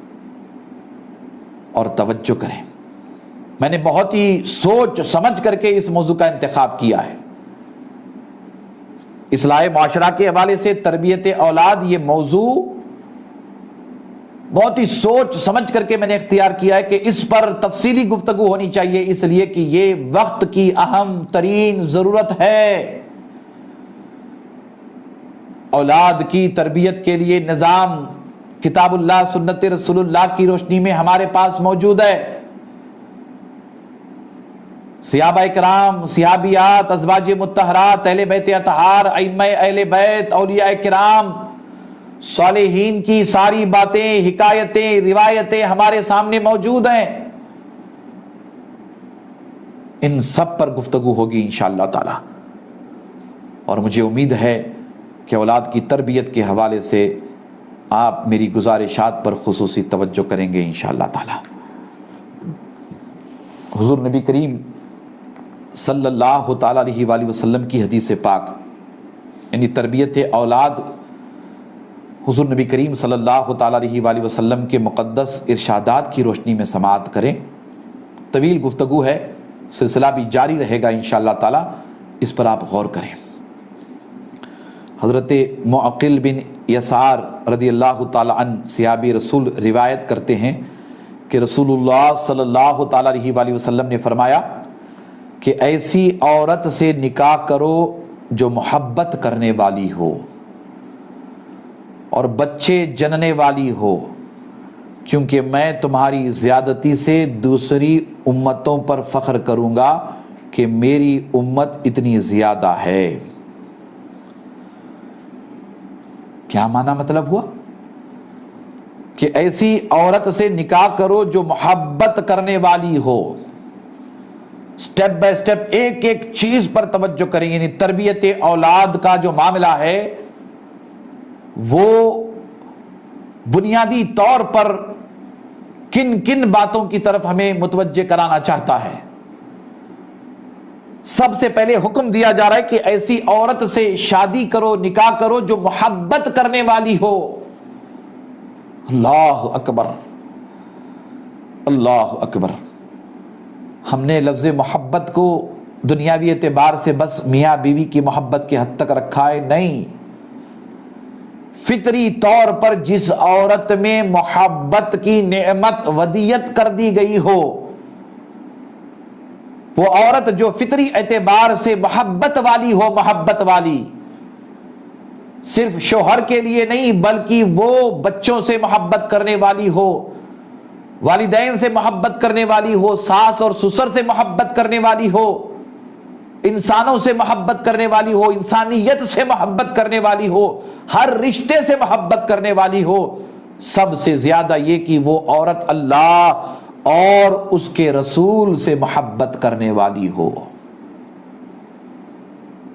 S1: اور توجہ کریں۔ میں نے بہت ہی سوچ سمجھ کر کے اس موضوع کا انتخاب کیا ہے۔ اصلاح معاشرہ کے حوالے سے تربیت اولاد، یہ موضوع بہت ہی سوچ سمجھ کر کے میں نے اختیار کیا ہے کہ اس پر تفصیلی گفتگو ہونی چاہیے، اس لیے کہ یہ وقت کی اہم ترین ضرورت ہے۔ اولاد کی تربیت کے لیے نظام کتاب اللہ، سنت رسول اللہ کی روشنی میں ہمارے پاس موجود ہے۔ صحابہ کرام، صحابیات، ازواج مطہرات، اہل بیت اطہار، ائمہ اہل بیت، اولیاء کرام، صالحین کی ساری باتیں، حکایتیں، روایتیں ہمارے سامنے موجود ہیں۔ ان سب پر گفتگو ہوگی انشاءاللہ تعالی، اور مجھے امید ہے کہ اولاد کی تربیت کے حوالے سے آپ میری گزارشات پر خصوصی توجہ کریں گے انشاءاللہ تعالی۔ حضور نبی کریم صلی اللہ تعالی علیہ وآلہ وسلم کی حدیث پاک، یعنی تربیت اولاد، حضور نبی کریم صلی اللہ تعالی علیہ وآلہ وسلم کے مقدس ارشادات کی روشنی میں سماعت کریں۔ طویل گفتگو ہے، سلسلہ بھی جاری رہے گا انشاءاللہ تعالی، اس پر آپ غور کریں۔ حضرت معقل بن یسار رضی اللہ تعالی عنہ صحابی رسول روایت کرتے ہیں کہ رسول اللہ صلی اللہ تعالی علیہ وآلہ وسلم نے فرمایا کہ ایسی عورت سے نکاح کرو جو محبت کرنے والی ہو اور بچے جننے والی ہو، کیونکہ میں تمہاری زیادتی سے دوسری امتوں پر فخر کروں گا کہ میری امت اتنی زیادہ ہے۔ کیا معنی مطلب ہوا؟ کہ ایسی عورت سے نکاح کرو جو محبت کرنے والی ہو۔ سٹیپ بائی سٹیپ ایک ایک چیز پر توجہ کریں، یعنی تربیت اولاد کا جو معاملہ ہے وہ بنیادی طور پر کن کن باتوں کی طرف ہمیں متوجہ کرانا چاہتا ہے۔ سب سے پہلے حکم دیا جا رہا ہے کہ ایسی عورت سے شادی کرو، نکاح کرو جو محبت کرنے والی ہو۔ اللہ اکبر، اللہ اکبر۔ ہم نے لفظ محبت کو دنیاوی اعتبار سے بس میاں بیوی کی محبت کے حد تک رکھا ہے، نہیں، فطری طور پر جس عورت میں محبت کی نعمت ودیت کر دی گئی ہو، وہ عورت جو فطری اعتبار سے محبت والی ہو، محبت والی صرف شوہر کے لیے نہیں بلکہ وہ بچوں سے محبت کرنے والی ہو، والدین سے محبت کرنے والی ہو، ساس اور سسر سے محبت کرنے والی ہو، انسانوں سے محبت کرنے والی ہو، انسانیت سے محبت کرنے والی ہو، ہر رشتے سے محبت کرنے والی ہو، سب سے زیادہ یہ کہ وہ عورت اللہ اور اس کے رسول سے محبت کرنے والی ہو۔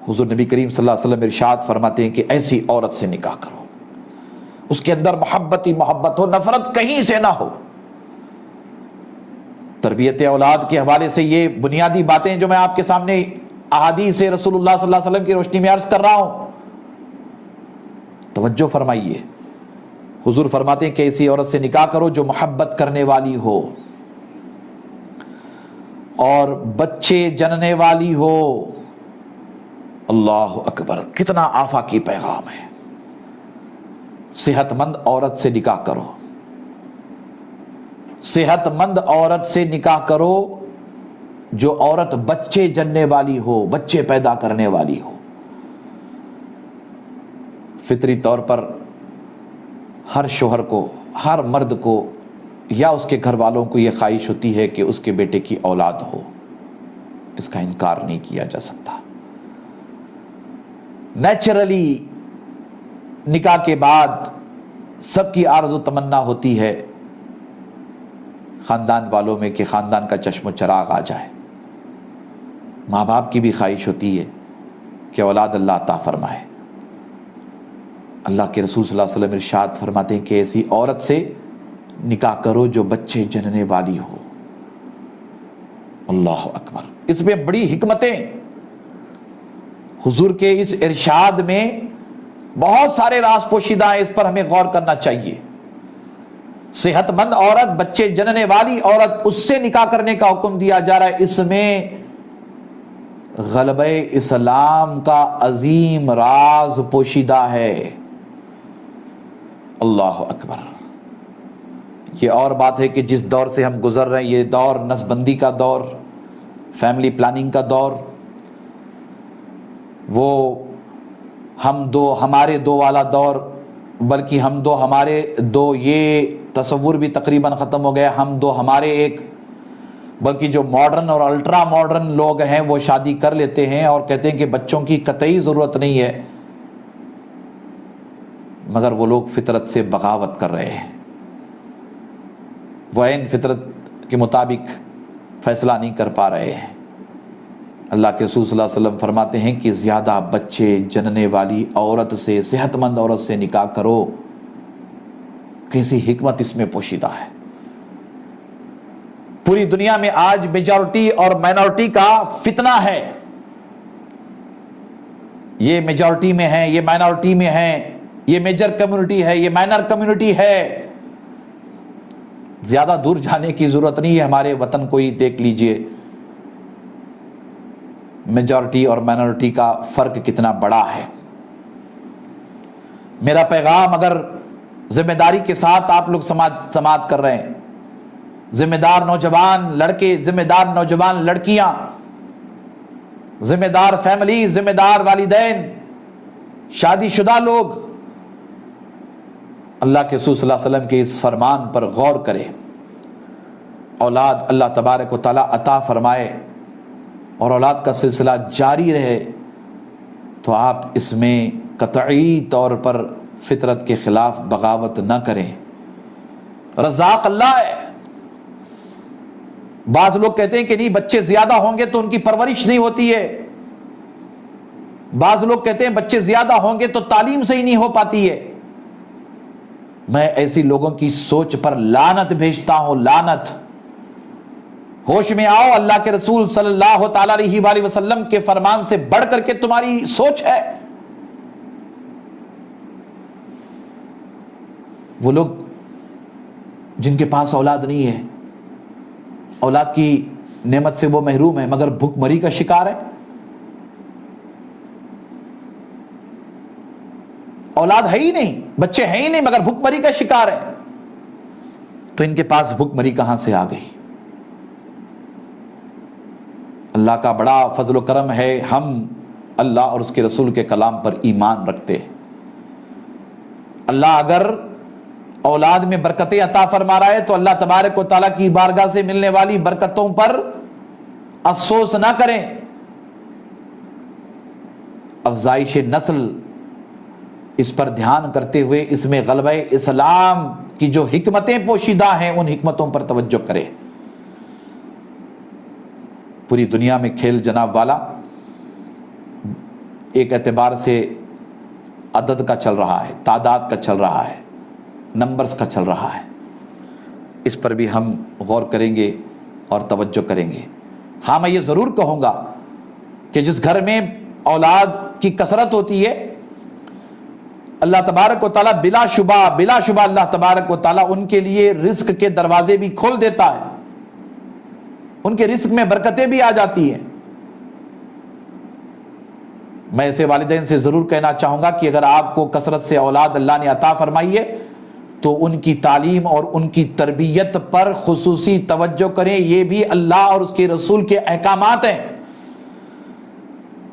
S1: حضور نبی کریم صلی اللہ علیہ وسلم ارشاد فرماتے ہیں کہ ایسی عورت سے نکاح کرو، اس کے اندر محبت ہی محبت ہو، نفرت کہیں سے نہ ہو۔ تربیت اولاد کے حوالے سے یہ بنیادی باتیں جو میں آپ کے سامنے احادیث رسول اللہ صلی اللہ علیہ وسلم کی روشنی میں عرض کر رہا ہوں، توجہ فرمائیے۔ حضور فرماتے ہیں کہ ایسی عورت سے نکاح کرو جو محبت کرنے والی ہو اور بچے جننے والی ہو۔ اللہ اکبر، کتنا آفاقی پیغام ہے۔ صحت مند عورت سے نکاح کرو، صحت مند عورت سے نکاح کرو جو عورت بچے جننے والی ہو، بچے پیدا کرنے والی ہو۔ فطری طور پر ہر شوہر کو، ہر مرد کو یا اس کے گھر والوں کو یہ خواہش ہوتی ہے کہ اس کے بیٹے کی اولاد ہو، اس کا انکار نہیں کیا جا سکتا۔ نیچرلی نکاح کے بعد سب کی آرزو تمنا ہوتی ہے خاندان والوں میں کہ خاندان کا چشم و چراغ آ جائے، ماں باپ کی بھی خواہش ہوتی ہے کہ اولاد اللہ عطا فرمائے۔ اللہ کے رسول صلی اللہ علیہ وسلم ارشاد فرماتے ہیں کہ ایسی عورت سے نکاح کرو جو بچے جننے والی ہو۔ اللہ اکبر، اس میں بڑی حکمتیں، حضور کے اس ارشاد میں بہت سارے راز پوشیدہ ہیں، اس پر ہمیں غور کرنا چاہیے۔ صحت مند عورت، بچے جننے والی عورت، اس سے نکاح کرنے کا حکم دیا جا رہا ہے۔ اس میں غلبہ اسلام کا عظیم راز پوشیدہ ہے۔ اللہ اکبر۔ یہ اور بات ہے کہ جس دور سے ہم گزر رہے ہیں، یہ دور نسل بندی کا دور، فیملی پلاننگ کا دور، وہ ہم دو ہمارے دو والا دور، بلکہ ہم دو ہمارے دو، یہ تصور بھی تقریباً ختم ہو گیا، ہم دو ہمارے ایک۔ بلکہ جو ماڈرن اور الٹرا ماڈرن لوگ ہیں وہ شادی کر لیتے ہیں اور کہتے ہیں کہ بچوں کی قطعی ضرورت نہیں ہے، مگر وہ لوگ فطرت سے بغاوت کر رہے ہیں، وہ عین فطرت کے مطابق فیصلہ نہیں کر پا رہے ہیں۔ اللہ کے رسول صلی اللہ علیہ وسلم فرماتے ہیں کہ زیادہ بچے جننے والی عورت سے، صحت مند عورت سے نکاح کرو۔ کیسی حکمت اس میں پوشیدہ ہے۔ پوری دنیا میں آج میجورٹی اور مائنورٹی کا فتنہ ہے، یہ میجورٹی میں ہے، یہ مائنورٹی میں ہے، یہ میجر کمیونٹی ہے، یہ مائنر کمیونٹی ہے۔ زیادہ دور جانے کی ضرورت نہیں ہے، ہمارے وطن کو ہی دیکھ لیجئے، میجورٹی اور مائنورٹی کا فرق کتنا بڑا ہے۔ میرا پیغام اگر ذمہ داری کے ساتھ آپ لوگ سماعت کر رہے ہیں، ذمہ دار نوجوان لڑکے، ذمہ دار نوجوان لڑکیاں، ذمہ دار فیملی، ذمہ دار والدین، شادی شدہ لوگ، اللہ کے رسول صلی اللہ علیہ وسلم کے اس فرمان پر غور کریں۔ اولاد اللہ تبارک و تعالی عطا فرمائے اور اولاد کا سلسلہ جاری رہے تو آپ اس میں قطعی طور پر فطرت کے خلاف بغاوت نہ کریں۔ رزاق اللہ ہے۔ بعض لوگ کہتے ہیں کہ نہیں، بچے زیادہ ہوں گے تو ان کی پرورش نہیں ہوتی ہے، بعض لوگ کہتے ہیں بچے زیادہ ہوں گے تو تعلیم صحیح نہیں ہو پاتی ہے۔ میں ایسی لوگوں کی سوچ پر لعنت بھیجتا ہوں، لعنت۔ ہوش میں آؤ، اللہ کے رسول صلی اللہ تعالی علیہ وآلہ وسلم کے فرمان سے بڑھ کر کے تمہاری سوچ ہے۔ وہ لوگ جن کے پاس اولاد نہیں ہے، اولاد کی نعمت سے وہ محروم ہے، مگر بھوک مری کا شکار ہے۔ اولاد ہے ہی نہیں، بچے ہیں ہی نہیں، مگر بھوک مری کا شکار ہے، تو ان کے پاس بھوک مری کہاں سے آ گئی؟ اللہ کا بڑا فضل و کرم ہے، ہم اللہ اور اس کے رسول کے کلام پر ایمان رکھتے ہیں۔ اللہ اگر اولاد میں برکتیں عطا فرما رہا ہے تو اللہ تبارک و تعالیٰ کی بارگاہ سے ملنے والی برکتوں پر افسوس نہ کریں، افزائش نسل اس پر دھیان کرتے ہوئے اس میں غلبہ اسلام کی جو حکمتیں پوشیدہ ہیں ان حکمتوں پر توجہ کریں۔ پوری دنیا میں کھیل جناب والا ایک اعتبار سے عدد کا چل رہا ہے، تعداد کا چل رہا ہے، نمبرز کا چل رہا ہے، اس پر بھی ہم غور کریں گے اور توجہ کریں گے۔ ہاں میں یہ ضرور کہوں گا کہ جس گھر میں اولاد کی کثرت ہوتی ہے اللہ تبارک و تعالیٰ بلا شبہ اللہ تبارک و تعالیٰ ان کے لیے رزق کے دروازے بھی کھول دیتا ہے، ان کے رزق میں برکتیں بھی آ جاتی ہیں۔ میں ایسے والدین سے ضرور کہنا چاہوں گا کہ اگر آپ کو کثرت سے اولاد اللہ نے عطا فرمائی ہے تو ان کی تعلیم اور ان کی تربیت پر خصوصی توجہ کریں، یہ بھی اللہ اور اس کے رسول کے احکامات ہیں۔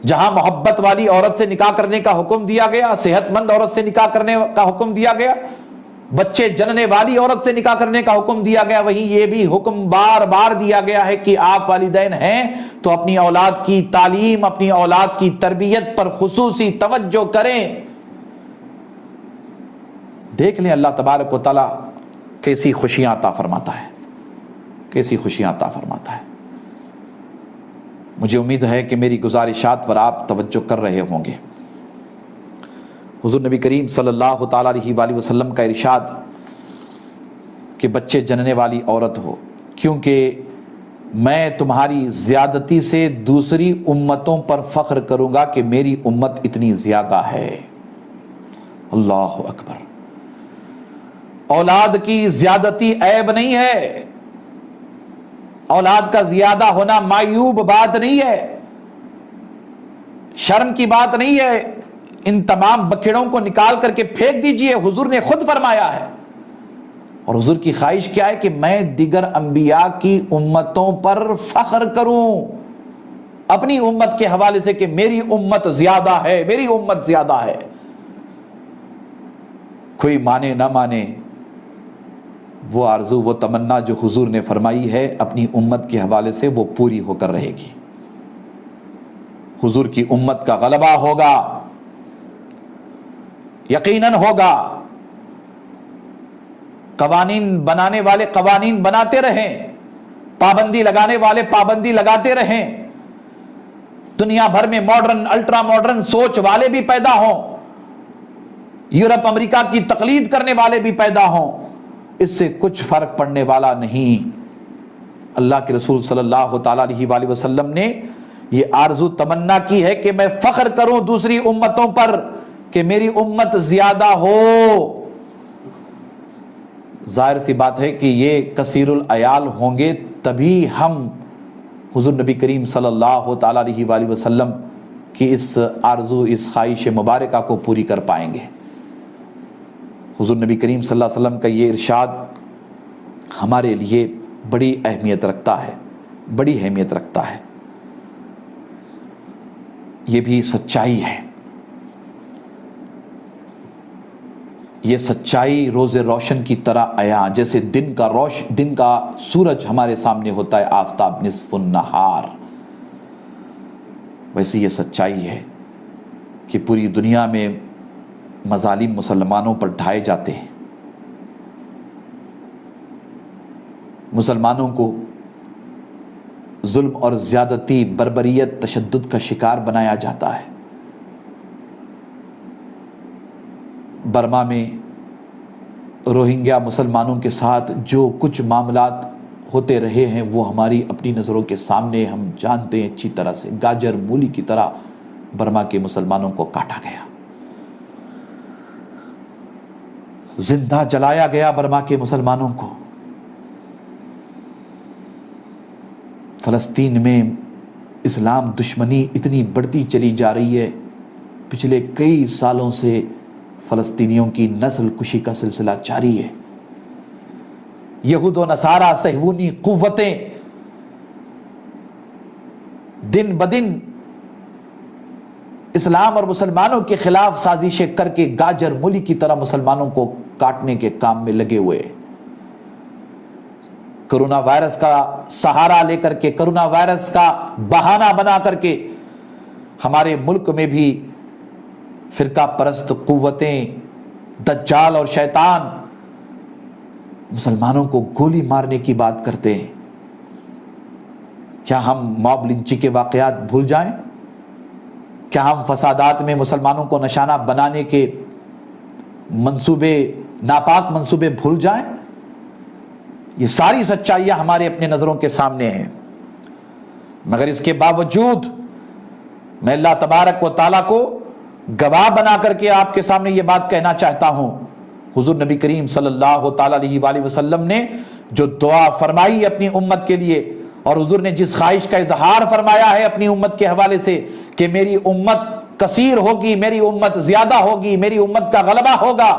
S1: جہاں محبت والی عورت سے نکاح کرنے کا حکم دیا گیا، صحت مند عورت سے نکاح کرنے کا حکم دیا گیا، بچے جننے والی عورت سے نکاح کرنے کا حکم دیا گیا، وہیں یہ بھی حکم بار بار دیا گیا ہے کہ آپ والدین ہیں تو اپنی اولاد کی تعلیم، اپنی اولاد کی تربیت پر خصوصی توجہ کریں۔ دیکھ لیں اللہ تبارک و تعالیٰ کیسی خوشیاں عطا فرماتا ہے، کیسی خوشیاں عطا فرماتا ہے۔ مجھے امید ہے کہ میری گزارشات پر آپ توجہ کر رہے ہوں گے۔ حضور نبی کریم صلی اللہ تعالیٰ علیہ وآلہ وسلم کا ارشاد کہ بچے جننے والی عورت ہو، کیونکہ میں تمہاری زیادتی سے دوسری امتوں پر فخر کروں گا کہ میری امت اتنی زیادہ ہے۔ اللہ اکبر۔ اولاد کی زیادتی عیب نہیں ہے، اولاد کا زیادہ ہونا معیوب بات نہیں ہے، شرم کی بات نہیں ہے۔ ان تمام بکھیڑوں کو نکال کر کے پھینک دیجئے، حضور نے خود فرمایا ہے۔ اور حضور کی خواہش کیا ہے کہ میں دیگر انبیاء کی امتوں پر فخر کروں اپنی امت کے حوالے سے کہ میری امت زیادہ ہے، میری امت زیادہ ہے۔ کوئی مانے نہ مانے، وہ آرزو، وہ تمنا جو حضور نے فرمائی ہے اپنی امت کے حوالے سے وہ پوری ہو کر رہے گی۔ حضور کی امت کا غلبہ ہوگا، یقیناً ہوگا۔ قوانین بنانے والے قوانین بناتے رہیں، پابندی لگانے والے پابندی لگاتے رہیں، دنیا بھر میں ماڈرن، الٹرا ماڈرن سوچ والے بھی پیدا ہوں، یورپ امریکہ کی تقلید کرنے والے بھی پیدا ہوں، اس سے کچھ فرق پڑنے والا نہیں۔ اللہ کے رسول صلی اللہ تعالیٰ علیہ وآلہ وسلم نے یہ آرزو تمنا کی ہے کہ میں فخر کروں دوسری امتوں پر کہ میری امت زیادہ ہو۔ ظاہر سی بات ہے کہ یہ کثیر العیال ہوں گے تبھی ہم حضور نبی کریم صلی اللہ تعالیٰ علیہ وآلہ وسلم کی اس آرزو، اس خواہش مبارکہ کو پوری کر پائیں گے۔ حضور نبی کریم صلی اللہ علیہ وسلم کا یہ ارشاد ہمارے لیے بڑی اہمیت رکھتا ہے، بڑی اہمیت رکھتا ہے۔ یہ بھی سچائی ہے، یہ سچائی روز روشن کی طرح عیاں، جیسے دن کا سورج ہمارے سامنے ہوتا ہے آفتاب نصف النہار، ویسے یہ سچائی ہے کہ پوری دنیا میں مظالم مسلمانوں پر ڈھائے جاتے ہیں، مسلمانوں کو ظلم اور زیادتی، بربریت، تشدد کا شکار بنایا جاتا ہے۔ برما میں روہنگیا مسلمانوں کے ساتھ جو کچھ معاملات ہوتے رہے ہیں وہ ہماری اپنی نظروں کے سامنے، ہم جانتے ہیں اچھی طرح سے۔ گاجر مولی کی طرح برما کے مسلمانوں کو کاٹا گیا، زندہ جلایا گیا برما کے مسلمانوں کو۔ فلسطین میں اسلام دشمنی اتنی بڑھتی چلی جا رہی ہے، پچھلے کئی سالوں سے فلسطینیوں کی نسل کشی کا سلسلہ جاری ہے۔ یہود و نصارہ صہیونی قوتیں دن بدن اسلام اور مسلمانوں کے خلاف سازشیں کر کے گاجر مولی کی طرح مسلمانوں کو کاٹنے کے کام میں لگے ہوئے۔ کرونا وائرس کا سہارا لے کر کے، کرونا وائرس کا بہانہ بنا کر کے ہمارے ملک میں بھی فرقہ پرست قوتیں، دجال اور شیطان مسلمانوں کو گولی مارنے کی بات کرتے ہیں۔ کیا ہم موب لنچنگ کے واقعات بھول جائیں؟ کیا ہم فسادات میں مسلمانوں کو نشانہ بنانے کے منصوبے، ناپاک منصوبے بھول جائیں؟ یہ ساری سچائیاں ہمارے اپنے نظروں کے سامنے ہیں، مگر اس کے باوجود میں اللہ تبارک و تعالیٰ کو گواہ بنا کر کے آپ کے سامنے یہ بات کہنا چاہتا ہوں، حضور نبی کریم صلی اللہ تعالیٰ علیہ وآلہ وسلم نے جو دعا فرمائی اپنی امت کے لیے، اور حضور نے جس خواہش کا اظہار فرمایا ہے اپنی امت کے حوالے سے کہ میری امت کثیر ہوگی، میری امت زیادہ ہوگی، میری امت کا غلبہ ہوگا،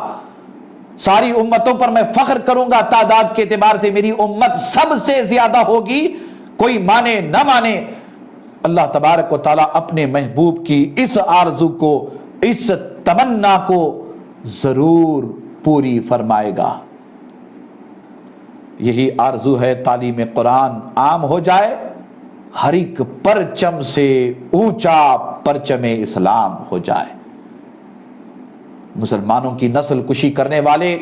S1: ساری امتوں پر میں فخر کروں گا، تعداد کے اعتبار سے میری امت سب سے زیادہ ہوگی، کوئی مانے نہ مانے، اللہ تبارک و تعالیٰ اپنے محبوب کی اس آرزو کو، اس تمنا کو ضرور پوری فرمائے گا۔ یہی آرزو ہے تعلیم قرآن عام ہو جائے، ہر ایک پرچم سے اونچا پرچم اسلام ہو جائے۔ مسلمانوں کی نسل کشی کرنے والے،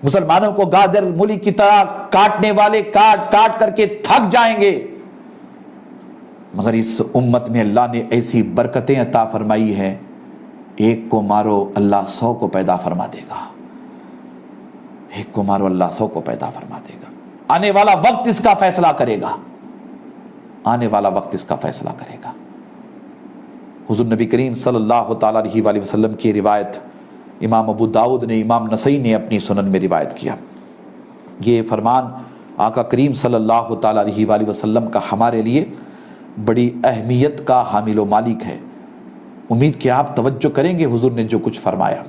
S1: مسلمانوں کو گاجر مولی کی طرح کاٹنے والے کاٹ کاٹ کر کے تھک جائیں گے، مگر اس امت میں اللہ نے ایسی برکتیں عطا فرمائی ہیں، ایک کو مارو اللہ 100 کو پیدا فرما دے گا، ایک کو مارو اللہ 100 کو پیدا فرما دے گا۔ آنے والا وقت اس کا فیصلہ کرے گا، آنے والا وقت اس کا فیصلہ کرے گا۔ حضور نبی کریم صلی اللہ تعالیٰ علیہ وآلہ وسلم کی روایت امام ابو داؤد نے، امام نسائی نے اپنی سنن میں روایت کیا۔ یہ فرمان آقا کریم صلی اللہ تعالیٰ علیہ وآلہ وسلم کا ہمارے لیے بڑی اہمیت کا حامل و مالک ہے۔ امید کہ آپ توجہ کریں گے حضور نے جو کچھ فرمایا۔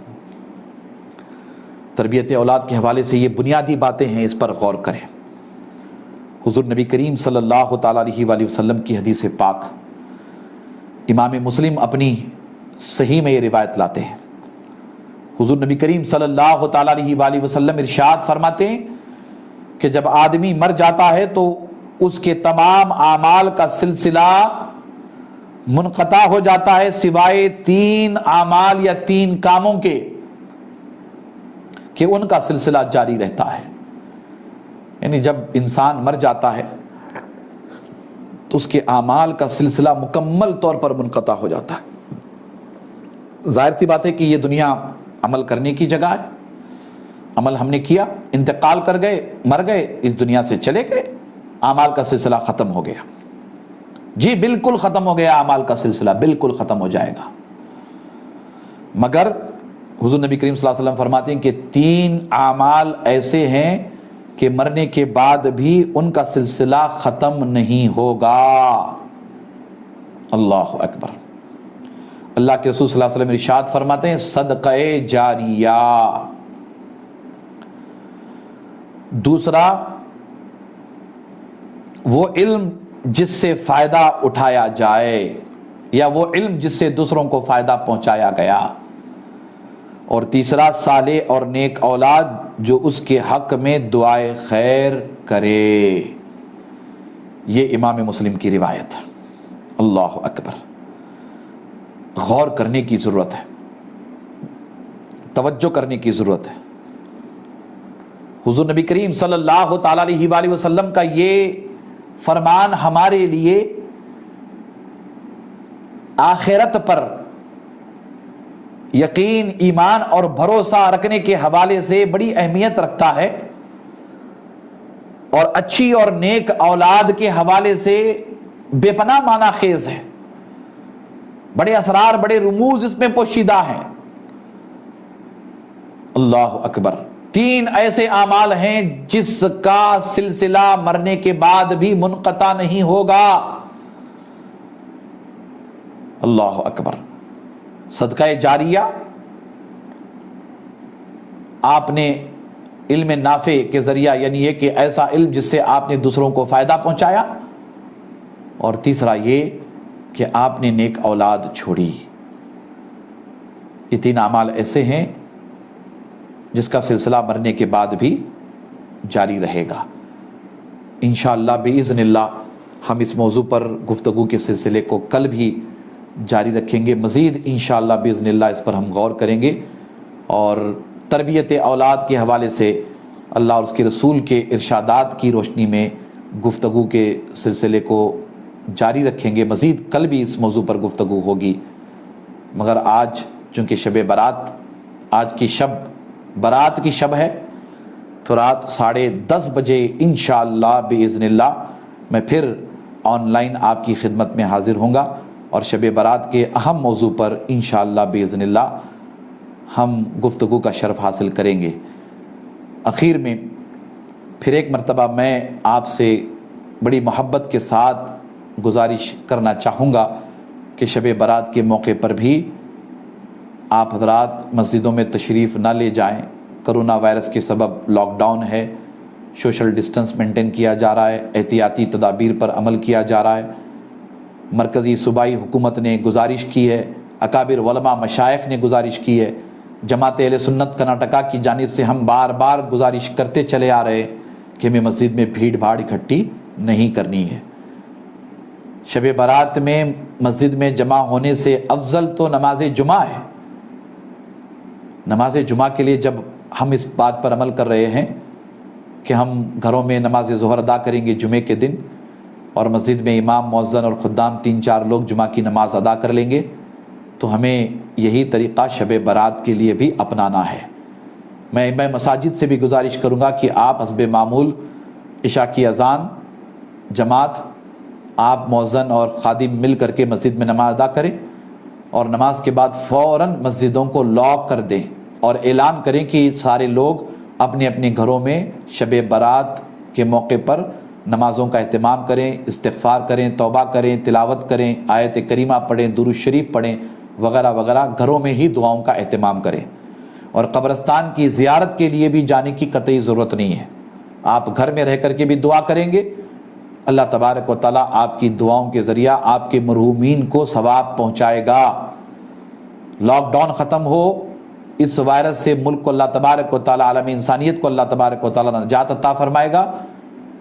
S1: تربیت اولاد کے حوالے سے یہ بنیادی باتیں ہیں، اس پر غور کریں۔ حضور نبی کریم صلی اللہ تعالیٰ علیہ وآلہ وسلم کی حدیث پاک امام مسلم اپنی صحیح میں یہ روایت لاتے ہیں۔ حضور نبی کریم صلی اللہ تعالیٰ علیہ وآلہ وسلم ارشاد فرماتے ہیں کہ جب آدمی مر جاتا ہے تو اس کے تمام اعمال کا سلسلہ منقطع ہو جاتا ہے، سوائے 3 اعمال یا 3 کاموں کے کہ ان کا سلسلہ جاری رہتا ہے۔ یعنی جب انسان مر جاتا ہے تو اس کے اعمال کا سلسلہ مکمل طور پر منقطع ہو جاتا ہے۔ ظاہر سی بات ہے کہ یہ دنیا عمل کرنے کی جگہ ہے، عمل ہم نے کیا، انتقال کر گئے، مر گئے، اس دنیا سے چلے گئے، اعمال کا سلسلہ ختم ہو گیا۔ جی بالکل ختم ہو گیا، اعمال کا سلسلہ بالکل ختم ہو جائے گا، مگر حضور نبی کریم صلی اللہ علیہ وسلم فرماتے ہیں کہ 3 اعمال ایسے ہیں کہ مرنے کے بعد بھی ان کا سلسلہ ختم نہیں ہوگا۔ اللہ اکبر۔ اللہ کے رسول صلی اللہ علیہ وسلم ارشاد فرماتے ہیں صدقہ جاریہ۔ دوسرا وہ علم جس سے فائدہ اٹھایا جائے، یا وہ علم جس سے دوسروں کو فائدہ پہنچایا گیا۔ اور تیسرا صالح اور نیک اولاد جو اس کے حق میں دعائے خیر کرے۔ یہ امام مسلم کی روایت ہے۔ اللہ اکبر۔ غور کرنے کی ضرورت ہے، توجہ کرنے کی ضرورت ہے۔ حضور نبی کریم صلی اللہ تعالیٰ علیہ وآلہ وسلم کا یہ فرمان ہمارے لیے آخرت پر یقین، ایمان اور بھروسہ رکھنے کے حوالے سے بڑی اہمیت رکھتا ہے، اور اچھی اور نیک اولاد کے حوالے سے بے پناہ معنی خیز ہے۔ بڑے اسرار، بڑے رموز اس میں پوشیدہ ہیں۔ اللہ اکبر۔ 3 ایسے اعمال ہیں جس کا سلسلہ مرنے کے بعد بھی منقطع نہیں ہوگا۔ اللہ اکبر۔ صدقہ جاریہ، آپ نے علم نافع کے ذریعہ، یعنی یہ کہ ایسا علم جس سے آپ نے دوسروں کو فائدہ پہنچایا، اور تیسرا یہ کہ آپ نے نیک اولاد چھوڑی۔ یہ 3 اعمال ایسے ہیں جس کا سلسلہ مرنے کے بعد بھی جاری رہے گا۔ انشاءاللہ باذن اللہ ہم اس موضوع پر گفتگو کے سلسلے کو کل بھی جاری رکھیں گے، مزید انشاءاللہ باذن اللہ اس پر ہم غور کریں گے، اور تربیت اولاد کے حوالے سے اللہ اور اس کے رسول کے ارشادات کی روشنی میں گفتگو کے سلسلے کو جاری رکھیں گے۔ مزید کل بھی اس موضوع پر گفتگو ہوگی، مگر آج چونکہ شب برات، آج کی شب برات کی شب ہے، تو رات 10:30 بجے انشاءاللہ باذن اللہ میں پھر آن لائن آپ کی خدمت میں حاضر ہوں گا، اور شب برات کے اہم موضوع پر انشاءاللہ باذن اللہ ہم گفتگو کا شرف حاصل کریں گے۔ اخیر میں پھر ایک مرتبہ میں آپ سے بڑی محبت کے ساتھ گزارش کرنا چاہوں گا کہ شب برات کے موقع پر بھی آپ حضرات مسجدوں میں تشریف نہ لے جائیں۔ کرونا وائرس کے سبب لاک ڈاؤن ہے، سوشل ڈسٹنس مینٹین کیا جا رہا ہے، احتیاطی تدابیر پر عمل کیا جا رہا ہے۔ مرکزی صوبائی حکومت نے گزارش کی ہے، اکابر علماء مشائخ نے گزارش کی ہے، جماعت اہل سنت کرناٹکا کی جانب سے ہم بار بار گزارش کرتے چلے آ رہے کہ ہمیں مسجد میں بھیڑ بھاڑ اکٹھی نہیں کرنی ہے۔ شب برات میں مسجد میں جمع ہونے سے افضل تو نماز جمعہ ہے۔ نماز جمعہ کے لیے جب ہم اس بات پر عمل کر رہے ہیں کہ ہم گھروں میں نماز ظہر ادا کریں گے جمعے کے دن، اور مسجد میں امام، مؤذن اور خدام 3-4 لوگ جمعہ کی نماز ادا کر لیں گے، تو ہمیں یہی طریقہ شب برات کے لیے بھی اپنانا ہے۔ میں مساجد سے بھی گزارش کروں گا کہ آپ حسب معمول عشاء کی اذان جماعت، آپ مؤذن اور خادم مل کر کے مسجد میں نماز ادا کریں، اور نماز کے بعد فوراً مسجدوں کو لاک کر دیں اور اعلان کریں کہ سارے لوگ اپنے اپنے گھروں میں شب برات کے موقع پر نمازوں کا اہتمام کریں، استغفار کریں، توبہ کریں، تلاوت کریں، آیت کریمہ پڑھیں، درود شریف پڑھیں وغیرہ وغیرہ، گھروں میں ہی دعاؤں کا اہتمام کریں۔ اور قبرستان کی زیارت کے لیے بھی جانے کی قطعی ضرورت نہیں ہے، آپ گھر میں رہ کر کے بھی دعا کریں گے، اللہ تبارک و تعالیٰ آپ کی دعاؤں کے ذریعہ آپ کے مرحومین کو ثواب پہنچائے گا۔ لاک ڈاؤن ختم ہو، اس وائرس سے ملک کو اللہ تبارک و تعالیٰ، عالم انسانیت کو اللہ تبارک و تعالیٰ نجات عطا فرمائے گا،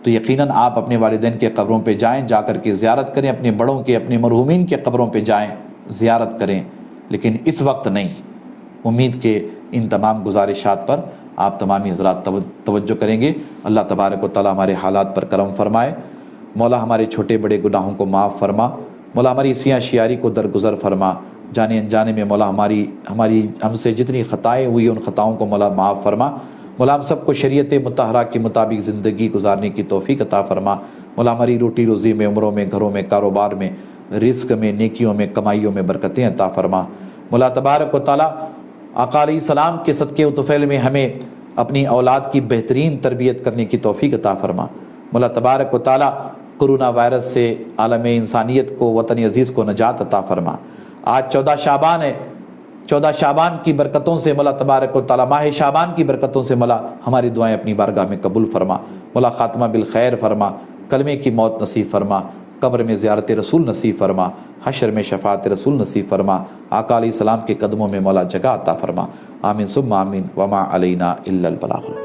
S1: تو یقیناً آپ اپنے والدین کے قبروں پہ جائیں، جا کر کے زیارت کریں، اپنے بڑوں کے، اپنے مرحومین کے قبروں پہ جائیں، زیارت کریں، لیکن اس وقت نہیں۔ امید کہ ان تمام گزارشات پر آپ تمامی حضرات توجہ کریں گے۔ اللہ تبارک و تعالیٰ ہمارے حالات پر کرم فرمائے، مولا ہمارے چھوٹے بڑے گناہوں کو معاف فرما، مولا ہماری سیاہ شیاری کو درگزر فرما، جانے انجانے میں مولا ہم سے جتنی خطائیں ہوئی ان خطاؤں کو مولا معاف فرما، مولا ہم سب کو شریعت مطہرہ کے مطابق زندگی گزارنے کی توفیق عطا فرما، مولا ہماری روٹی روزی میں، عمروں میں، گھروں میں، کاروبار میں، رزق میں، نیکیوں میں، کمائیوں میں برکتیں عطا فرما، مولا تبارک و تعالیٰ آقا علیہ السلام کے صدقے و طفیل میں ہمیں اپنی اولاد کی بہترین تربیت کرنے کی توفیق عطا فرما، مولا تبارک و تعالیٰ کرونا وائرس سے عالم انسانیت کو، وطن عزیز کو نجات عطا فرما۔ آج 14 شعبان ہے، 14 شعبان کی برکتوں سے مولا تبارک و تعالیٰ، ماہ شعبان کی برکتوں سے مولا ہماری دعائیں اپنی بارگاہ میں قبول فرما، مولا خاتمہ بالخیر فرما، کلمے کی موت نصیب فرما، قبر میں زیارت رسول نصیب فرما، حشر میں شفاعت رسول نصیب فرما، آقا علیہ السلام کے قدموں میں مولا جگہ عطا فرما، آمین ثم آمین، وما علینا الا البلاغ۔